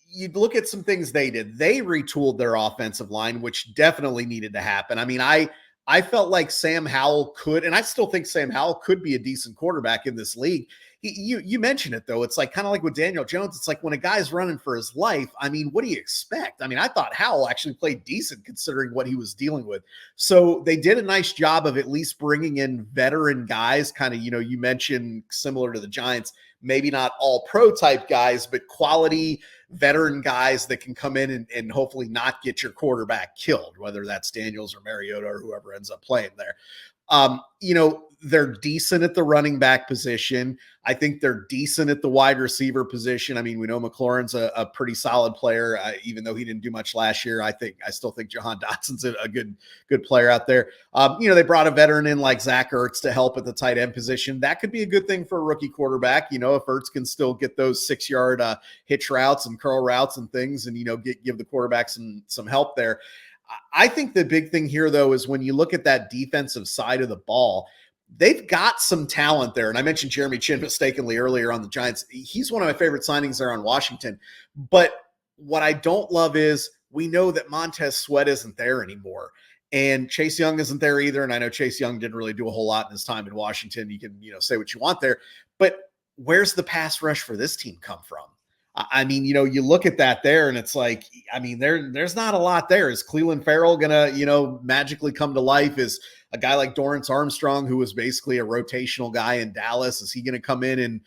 you look at some things they did. They retooled their offensive line, which definitely needed to happen. I mean, I felt like Sam Howell could, and I still think Sam Howell could be a decent quarterback in this league. You mentioned it, though. It's like kind of like with Daniel Jones. It's like when a guy's running for his life, I mean, what do you expect? I mean, I thought Howell actually played decent considering what he was dealing with. So they did a nice job of at least bringing in veteran guys, kind of, you mentioned similar to the Giants, maybe not all pro type guys, but quality veteran guys that can come in and hopefully not get your quarterback killed, whether that's Daniels or Mariota or whoever ends up playing there. They're decent at the running back position. I think they're decent at the wide receiver position. I mean, we know McLaurin's a pretty solid player, even though he didn't do much last year. I still think Jahan Dotson's a good player out there. They brought a veteran in like Zach Ertz to help at the tight end position. That could be a good thing for a rookie quarterback. If Ertz can still get those 6-yard hitch routes and curl routes and things, and give the quarterback some help there. I think the big thing here, though, is when you look at that defensive side of the ball, they've got some talent there. And I mentioned Jeremy Chin mistakenly earlier on the Giants. He's one of my favorite signings there on Washington. But what I don't love is we know that Montez Sweat isn't there anymore. And Chase Young isn't there either. And I know Chase Young didn't really do a whole lot in his time in Washington. You can, say what you want there. But where's the pass rush for this team come from? I mean, you look at that there and it's like, I mean, there's not a lot there. Is Cleveland Farrell going to, magically come to life? Is A guy like Dorrance Armstrong, who was basically a rotational guy in Dallas, is he going to come in and,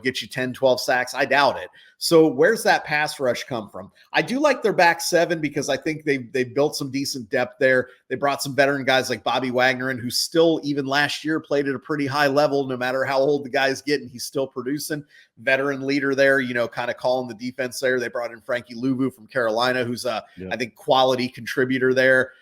get you 10, 12 sacks? I doubt it. So where's that pass rush come from? I do like their back seven because I think they've built some decent depth there. They brought some veteran guys like Bobby Wagner in, who still, even last year, played at a pretty high level. No matter how old the guy's getting, he's still producing. Veteran leader there, kind of calling the defense there. They brought in Frankie Louvu from Carolina, who's I think, quality contributor there.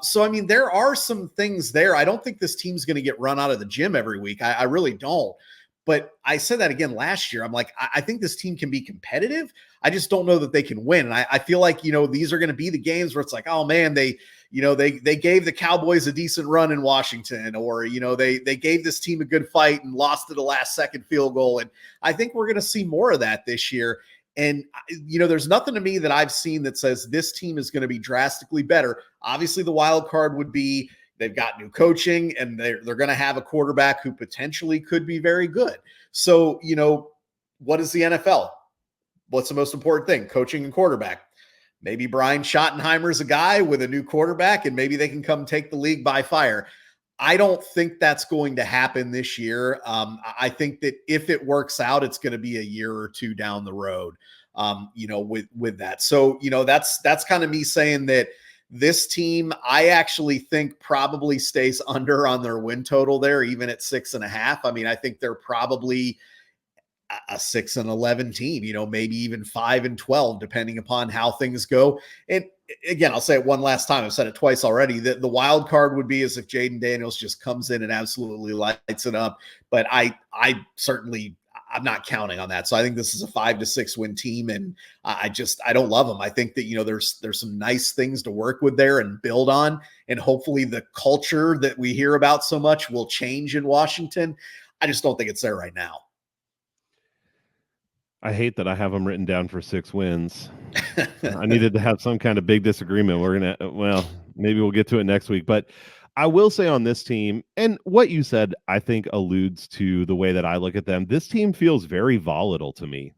So, I mean, there are some things there. I don't think this team's going to get run out of the gym every week. I really don't. But I said that again last year. I'm like, I think this team can be competitive. I just don't know that they can win. And I feel like, these are going to be the games where it's like, oh man, they gave the Cowboys a decent run in Washington, or, they gave this team a good fight and lost to the last second field goal. And I think we're going to see more of that this year. And, there's nothing to me that I've seen that says this team is going to be drastically better. Obviously, the wild card would be they've got new coaching, and they're going to have a quarterback who potentially could be very good. So, what is the NFL? What's the most important thing? Coaching and quarterback. Maybe Brian Schottenheimer's a guy with a new quarterback, and maybe they can come take the league by fire. I don't think that's going to happen this year. I think that if it works out, it's going to be a year or two down the road, with that. So, that's kind of me saying that this team, I actually think, probably stays under on their win total there, even at 6.5. I mean, I think they're probably a 6-11 team, maybe even 5-12, depending upon how things go. And again, I'll say it one last time. I've said it twice already. The wild card would be as if Jaden Daniels just comes in and absolutely lights it up. But I'm not counting on that. So I think this is a 5-6 win team. And I don't love them. I think that, there's some nice things to work with there and build on. And hopefully the culture that we hear about so much will change in Washington. I just don't think it's there right now. I hate that I have them written down for 6 wins. I needed to have some kind of big disagreement. Maybe we'll get to it next week. But I will say on this team, and what you said, I think alludes to the way that I look at them. This team feels very volatile to me,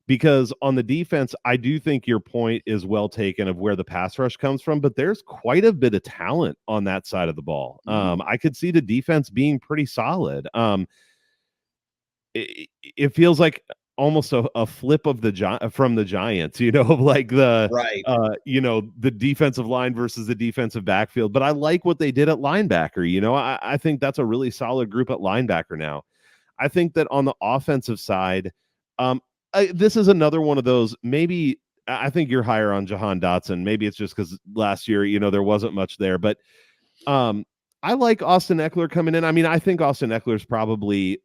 because on the defense, I do think your point is well taken of where the pass rush comes from, but there's quite a bit of talent on that side of the ball. I could see the defense being pretty solid. It feels like almost a flip of from the Giants, like the right. The defensive line versus the defensive backfield. But I like what they did at linebacker. I think that's a really solid group at linebacker now. I think that on the offensive side, this is another one of those. Maybe I think you're higher on Jahan Dotson. Maybe it's just because last year, there wasn't much there, but I like Austin Eckler coming in. I mean, I think Austin Eckler is probably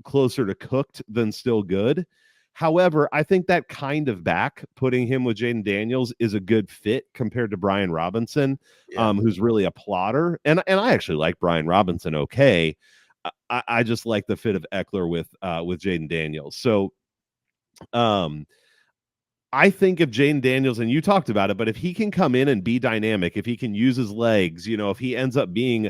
closer to cooked than still good. However, I think that kind of back, putting him with Jaden Daniels, is a good fit compared to Brian Robinson, who's really a plotter. And I actually like Brian Robinson. Okay. I just like the fit of Eckler with Jaden Daniels. So I think if Jaden Daniels, and you talked about it, but if he can come in and be dynamic, if he can use his legs, if he ends up being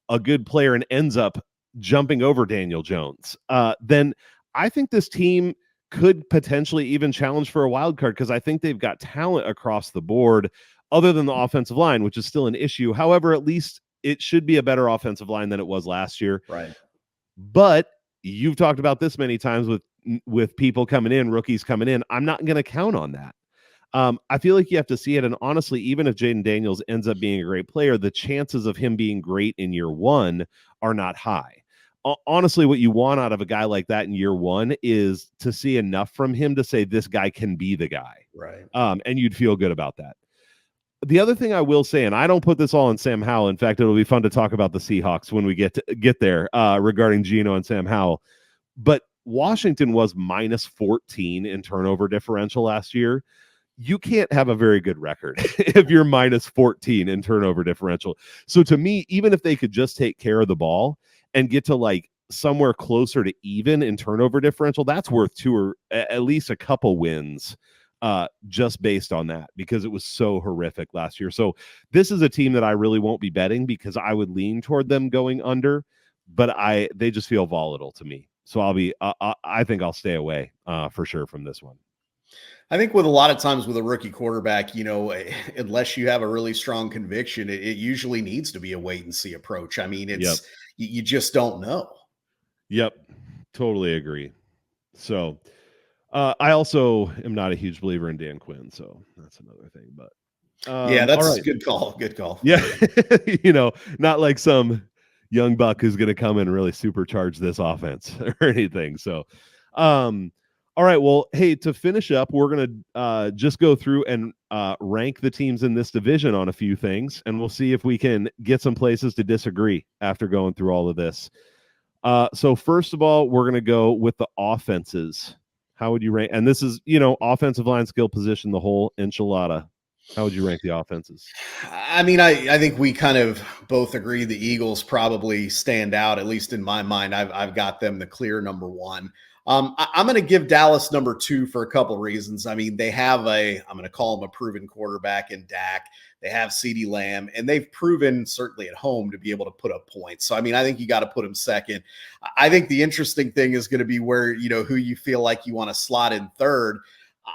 a good player and ends up jumping over Daniel Jones, then I think this team could potentially even challenge for a wild card, because I think they've got talent across the board other than the offensive line, which is still an issue. However, at least it should be a better offensive line than it was last year. Right. But you've talked about this many times with people coming in, rookies coming in. I'm not going to count on that. I feel like you have to see it. And honestly, even if Jaden Daniels ends up being a great player, the chances of him being great in year one are not high. Honestly, what you want out of a guy like that in year one is to see enough from him to say this guy can be the guy. Right. And you'd feel good about that. The other thing I will say, and I don't put this all on Sam Howell. In fact, it'll be fun to talk about the Seahawks when we get there regarding Geno and Sam Howell. But Washington was -14 in turnover differential last year. You can't have a very good record if you're -14 in turnover differential. So to me, even if they could just take care of the ball and get to like somewhere closer to even in turnover differential, that's worth 2 or at least a couple wins just based on that, because it was so horrific last year. So this is a team that I really won't be betting, because I would lean toward them going under, but they just feel volatile to me. So I think I'll stay away for sure from this one. I think with a lot of times with a rookie quarterback, unless you have a really strong conviction, it usually needs to be a wait and see approach. I mean, Yep. you just don't know. Yep. Totally agree. So I also am not a huge believer in Dan Quinn, so that's another thing. But Yeah, all that's right. good call. Good call. Yeah. Not like some young buck who's going to come in and really supercharge this offense or anything. So, all right. Well, hey, to finish up, we're going to just go through and rank the teams in this division on a few things, and we'll see if we can get some places to disagree after going through all of this. So first of all, we're going to go with the offenses. How would you rank? And this is, offensive line, skill position, the whole enchilada. How would you rank the offenses? I mean, I think we kind of both agree the Eagles probably stand out, at least in my mind. I've got them the clear number one. I'm going to give Dallas number two for a couple reasons. I mean, they have I'm going to call him a proven quarterback in Dak. They have CeeDee Lamb, and they've proven certainly at home to be able to put up points. So, I mean, I think you got to put them second. I think the interesting thing is going to be where, who you feel like you want to slot in third.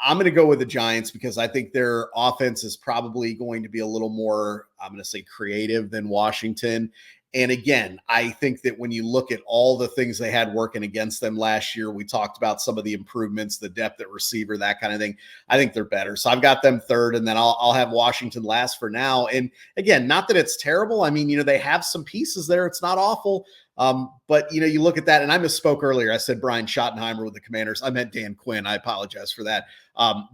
I'm going to go with the Giants because I think their offense is probably going to be a little more, I'm going to say, creative than Washington. And again, I think that when you look at all the things they had working against them last year, we talked about some of the improvements, the depth at receiver, that kind of thing. I think they're better. So I've got them third, and then I'll have Washington last for now. And again, not that it's terrible. I mean, they have some pieces there. It's not awful. But you look at that, and I misspoke earlier. I said Brian Schottenheimer with the Commanders. I meant Dan Quinn. I apologize for that.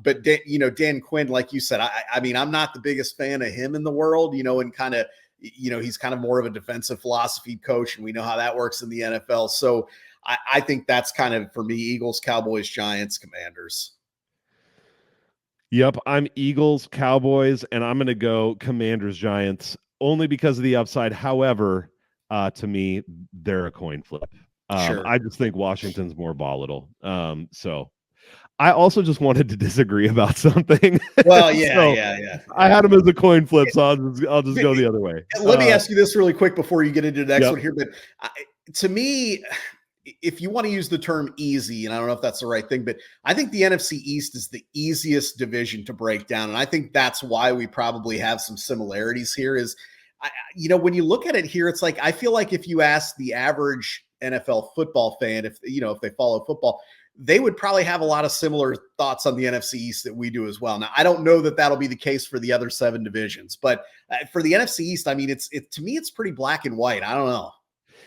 But Dan Quinn, like you said, I mean, I'm not the biggest fan of him in the world, and kind of, he's kind of more of a defensive philosophy coach, and we know how that works in the NFL. So I think that's kind of, for me, Eagles, Cowboys, Giants, Commanders. Yep, I'm Eagles, Cowboys, and I'm going to go Commanders, Giants, only because of the upside. However, to me, they're a coin flip. Sure. I just think Washington's more volatile. So I also just wanted to disagree about something. Well, yeah. I had them as a coin flip, so I'll just go the other way. Let me ask you this really quick before you get into the next one here. But to me, if you want to use the term easy, and I don't know if that's the right thing, but I think the NFC East is the easiest division to break down. And I think that's why we probably have some similarities here is, when you look at it here, it's like, I feel like if you ask the average NFL football fan, if they follow football, they would probably have a lot of similar thoughts on the NFC East that we do as well. Now, I don't know that that'll be the case for the other 7 divisions, but for the NFC East, I mean, to me, it's pretty black and white. I don't know.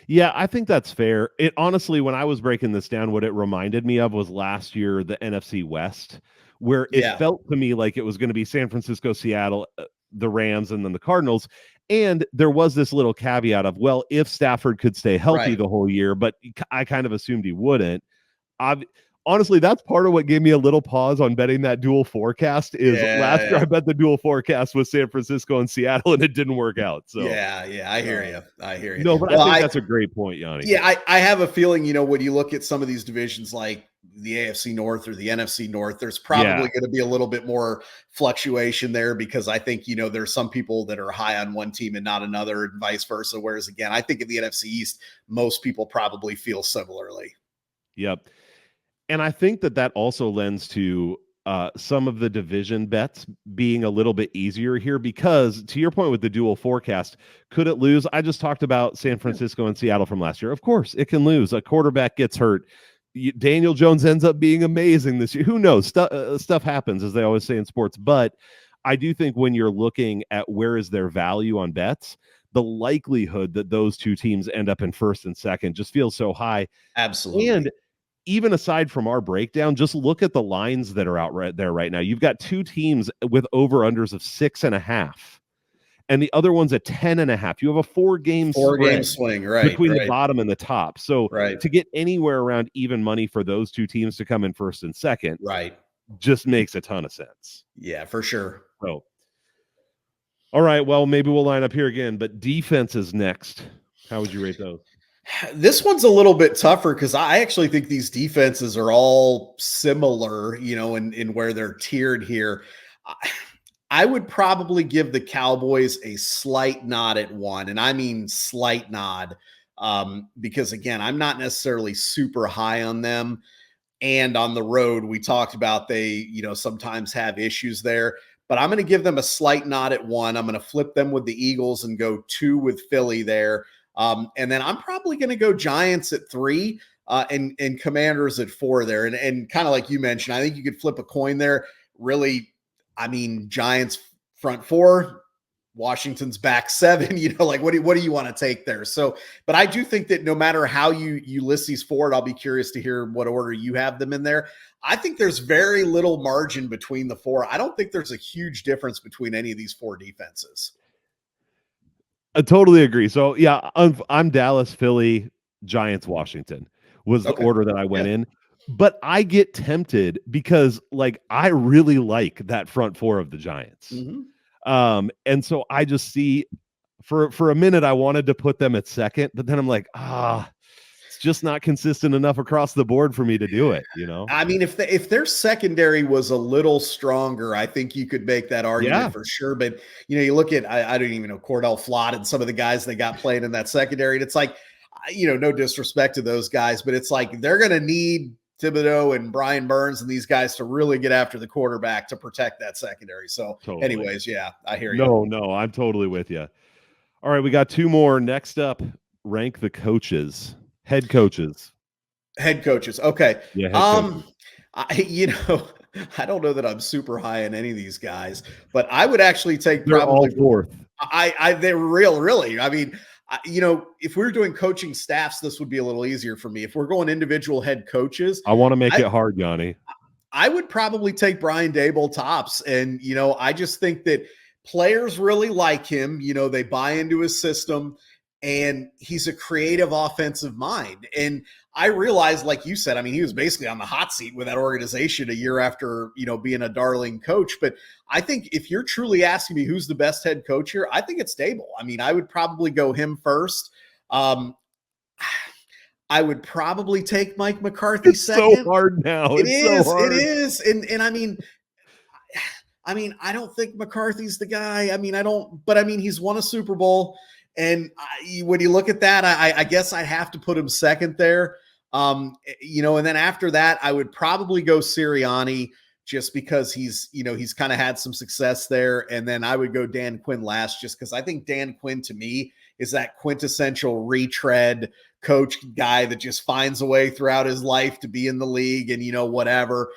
Yeah, I think that's fair. It honestly, when I was breaking this down, what it reminded me of was last year, the NFC West, where it felt to me like it was going to be San Francisco, Seattle, the Rams, and then the Cardinals. And there was this little caveat of, well, if Stafford could stay healthy the whole year, but I kind of assumed he wouldn't. Honestly, that's part of what gave me a little pause on betting that dual forecast is last year I bet the dual forecast was San Francisco and Seattle, and it didn't work out. So yeah, I hear you. No, but I think that's a great point, Yanni. Yeah, I have a feeling, when you look at some of these divisions like the AFC North or the NFC North, there's probably going to be a little bit more fluctuation there because I think, there's some people that are high on one team and not another and vice versa. Whereas again, I think in the NFC East, most people probably feel similarly. Yep. And I think that also lends to some of the division bets being a little bit easier here because, to your point with the dual forecast, could it lose? I just talked about San Francisco and Seattle from last year. Of course, it can lose. A quarterback gets hurt. Daniel Jones ends up being amazing this year. Who knows? Stuff happens, as they always say in sports. But I do think when you're looking at where is their value on bets, the likelihood that those two teams end up in first and second just feels so high. Absolutely. And even aside from our breakdown, just look at the lines that are out right there right now. You've got 2 teams with over-unders of 6.5, and the other one's at 10.5. You have a 4-game swing, between the bottom and the top. So to get anywhere around even money for those 2 teams to come in first and second, just makes a ton of sense. Yeah, for sure. So, all right, well, maybe we'll line up here again, but defense is next. How would you rate those? This one's a little bit tougher because I actually think these defenses are all similar, in where they're tiered here. I would probably give the Cowboys a slight nod at 1, and I mean slight nod, because again, I'm not necessarily super high on them. and on the road. We talked about they, sometimes have issues there, but I'm going to give them a slight nod at 1. I'm going to flip them with the Eagles and go 2 with Philly there. And then I'm probably going to go Giants at 3 and Commanders at 4 there. And kind of like you mentioned, I think you could flip a coin there. Really, I mean, Giants front 4, Washington's back 7, like what do you want to take there? So, but I do think that no matter how you list these forward, I'll be curious to hear what order you have them in there. I think there's very little margin between the 4. I don't think there's a huge difference between any of these 4 defenses. I totally agree. So yeah, I'm Dallas, Philly, Giants, Washington was the order that I went in. But I get tempted because like I really like that front 4 of the Giants. And so I just see for a minute I wanted to put them at 2nd, but then I'm like, it's just not consistent enough across the board for me to do it, I mean, if their secondary was a little stronger, I think you could make that argument for sure. But you look at I don't even know Cordell Flott and some of the guys they got playing in that secondary, and it's like, no disrespect to those guys, but it's like they're going to need Thibodeau and Brian Burns and these guys to really get after the quarterback to protect that secondary. So anyways, yeah, I hear you. No, I'm totally with you. All right, we got 2 more. Next up, rank the coaches. Head coaches. Okay. Yeah. Coaches. I don't know that I'm super high on any of these guys, but I would actually take They're probably all 4th. They're really. I mean, if we were doing coaching staffs, this would be a little easier for me. If we're going individual head coaches, I want to make it hard, Yanni. I would probably take Brian Daboll tops. And, I just think that players really like him. They buy into his system, and he's a creative offensive mind. And I realized, like you said, I mean, he was basically on the hot seat with that organization a year after, being a darling coach. But I think if you're truly asking me who's the best head coach here, I think it's Daboll. I mean, I would probably go him first. I would probably take Mike McCarthy second. So hard now. It is. And I mean, I don't think McCarthy's the guy. I mean, he's won a Super Bowl. And when you look at that, I guess I'd have to put him second there. And then after that, I would probably go Sirianni just because he's kind of had some success there. And then I would go Dan Quinn last just because I think Dan Quinn to me is that quintessential retread coach guy that just finds a way throughout his life to be in the league and, whatever.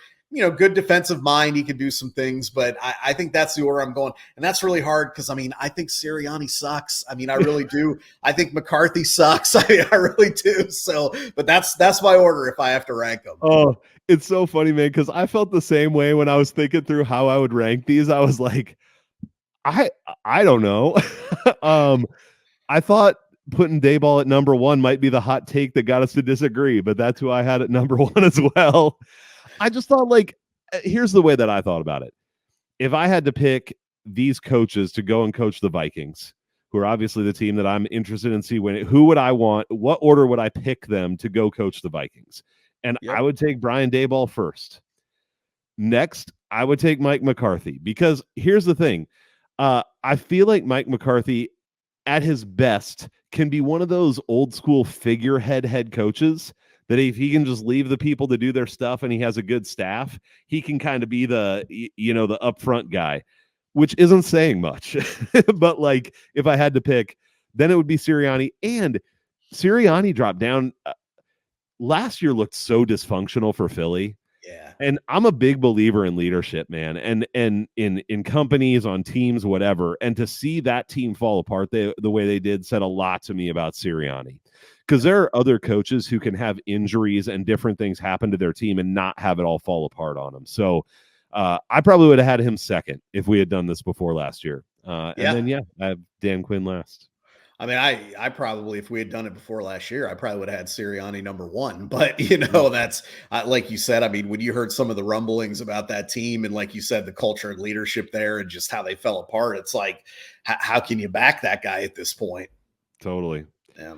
Good defensive mind. He could do some things, but I think that's the order I'm going. And that's really hard because, I mean, I think Sirianni sucks. I mean, I really do. I think McCarthy sucks. I really do. So, but that's my order if I have to rank them. Oh, it's so funny, man, because I felt the same way when I was thinking through how I would rank these. I was like, I don't know. I thought putting Daboll at number 1 might be the hot take that got us to disagree, but that's who I had at number 1 as well. I just thought, like, here's the way that I thought about it. If I had to pick these coaches to go and coach the Vikings, who are obviously the team that I'm interested in see winning, who would I want? What order would I pick them to go coach the Vikings? And I would take Brian Daboll first. Next, I would take Mike McCarthy, because here's the thing. I feel like Mike McCarthy at his best can be one of those old school figurehead head coaches that if he can just leave the people to do their stuff and he has a good staff, he can kind of be the upfront guy, which isn't saying much. But like, if I had to pick, then it would be Sirianni. And Sirianni dropped down. Last year looked so dysfunctional for Philly. Yeah. And I'm a big believer in leadership, man, and in companies, on teams, whatever. And to see that team fall apart the way they did said a lot to me about Sirianni. Because there are other coaches who can have injuries and different things happen to their team and not have it all fall apart on them. So I probably would have had him second if we had done this before last year. And then, I have Dan Quinn last. I mean, I probably, if we had done it before last year, I probably would have had Sirianni number 1. But, that's like you said, I mean, when you heard some of the rumblings about that team and like you said, the culture and leadership there and just how they fell apart, it's like, how can you back that guy at this point? Totally. Yeah.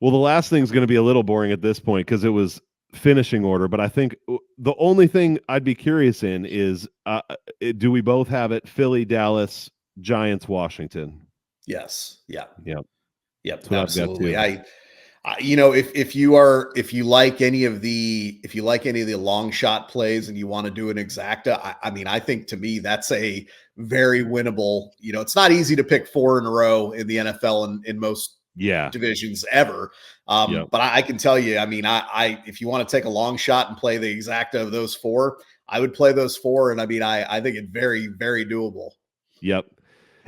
Well, the last thing is going to be a little boring at this point because it was finishing order. But I think the only thing I'd be curious in is, do we both have it? Philly, Dallas, Giants, Washington. Yes. Yeah. Yep. Absolutely. If you like any of the long shot plays and you want to do an exacta, I mean, I think to me that's a very winnable. It's not easy to pick 4 in a row in the NFL in most Yeah. divisions ever. Yep. But I can tell you, I mean, if you want to take a long shot and play the exacta of those 4, I would play those 4, and I mean, I think it's very, very doable. Yep.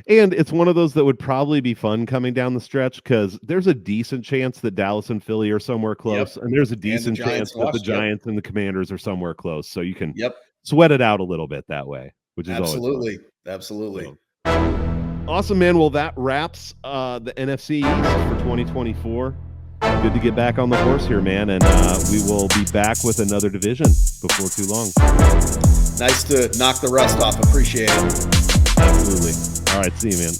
And it's one of those that would probably be fun coming down the stretch because there's a decent chance that Dallas and Philly are somewhere close, and there's a decent chance that the Giants and the Commanders are somewhere close. So you can sweat it out a little bit that way, which is always fun. Absolutely. So, awesome, man. Well, that wraps the NFC East for 2024. Good to get back on the horse here, man, and we will be back with another division before too long. Nice to knock the rust off. Appreciate it. Absolutely. All right, see you, man.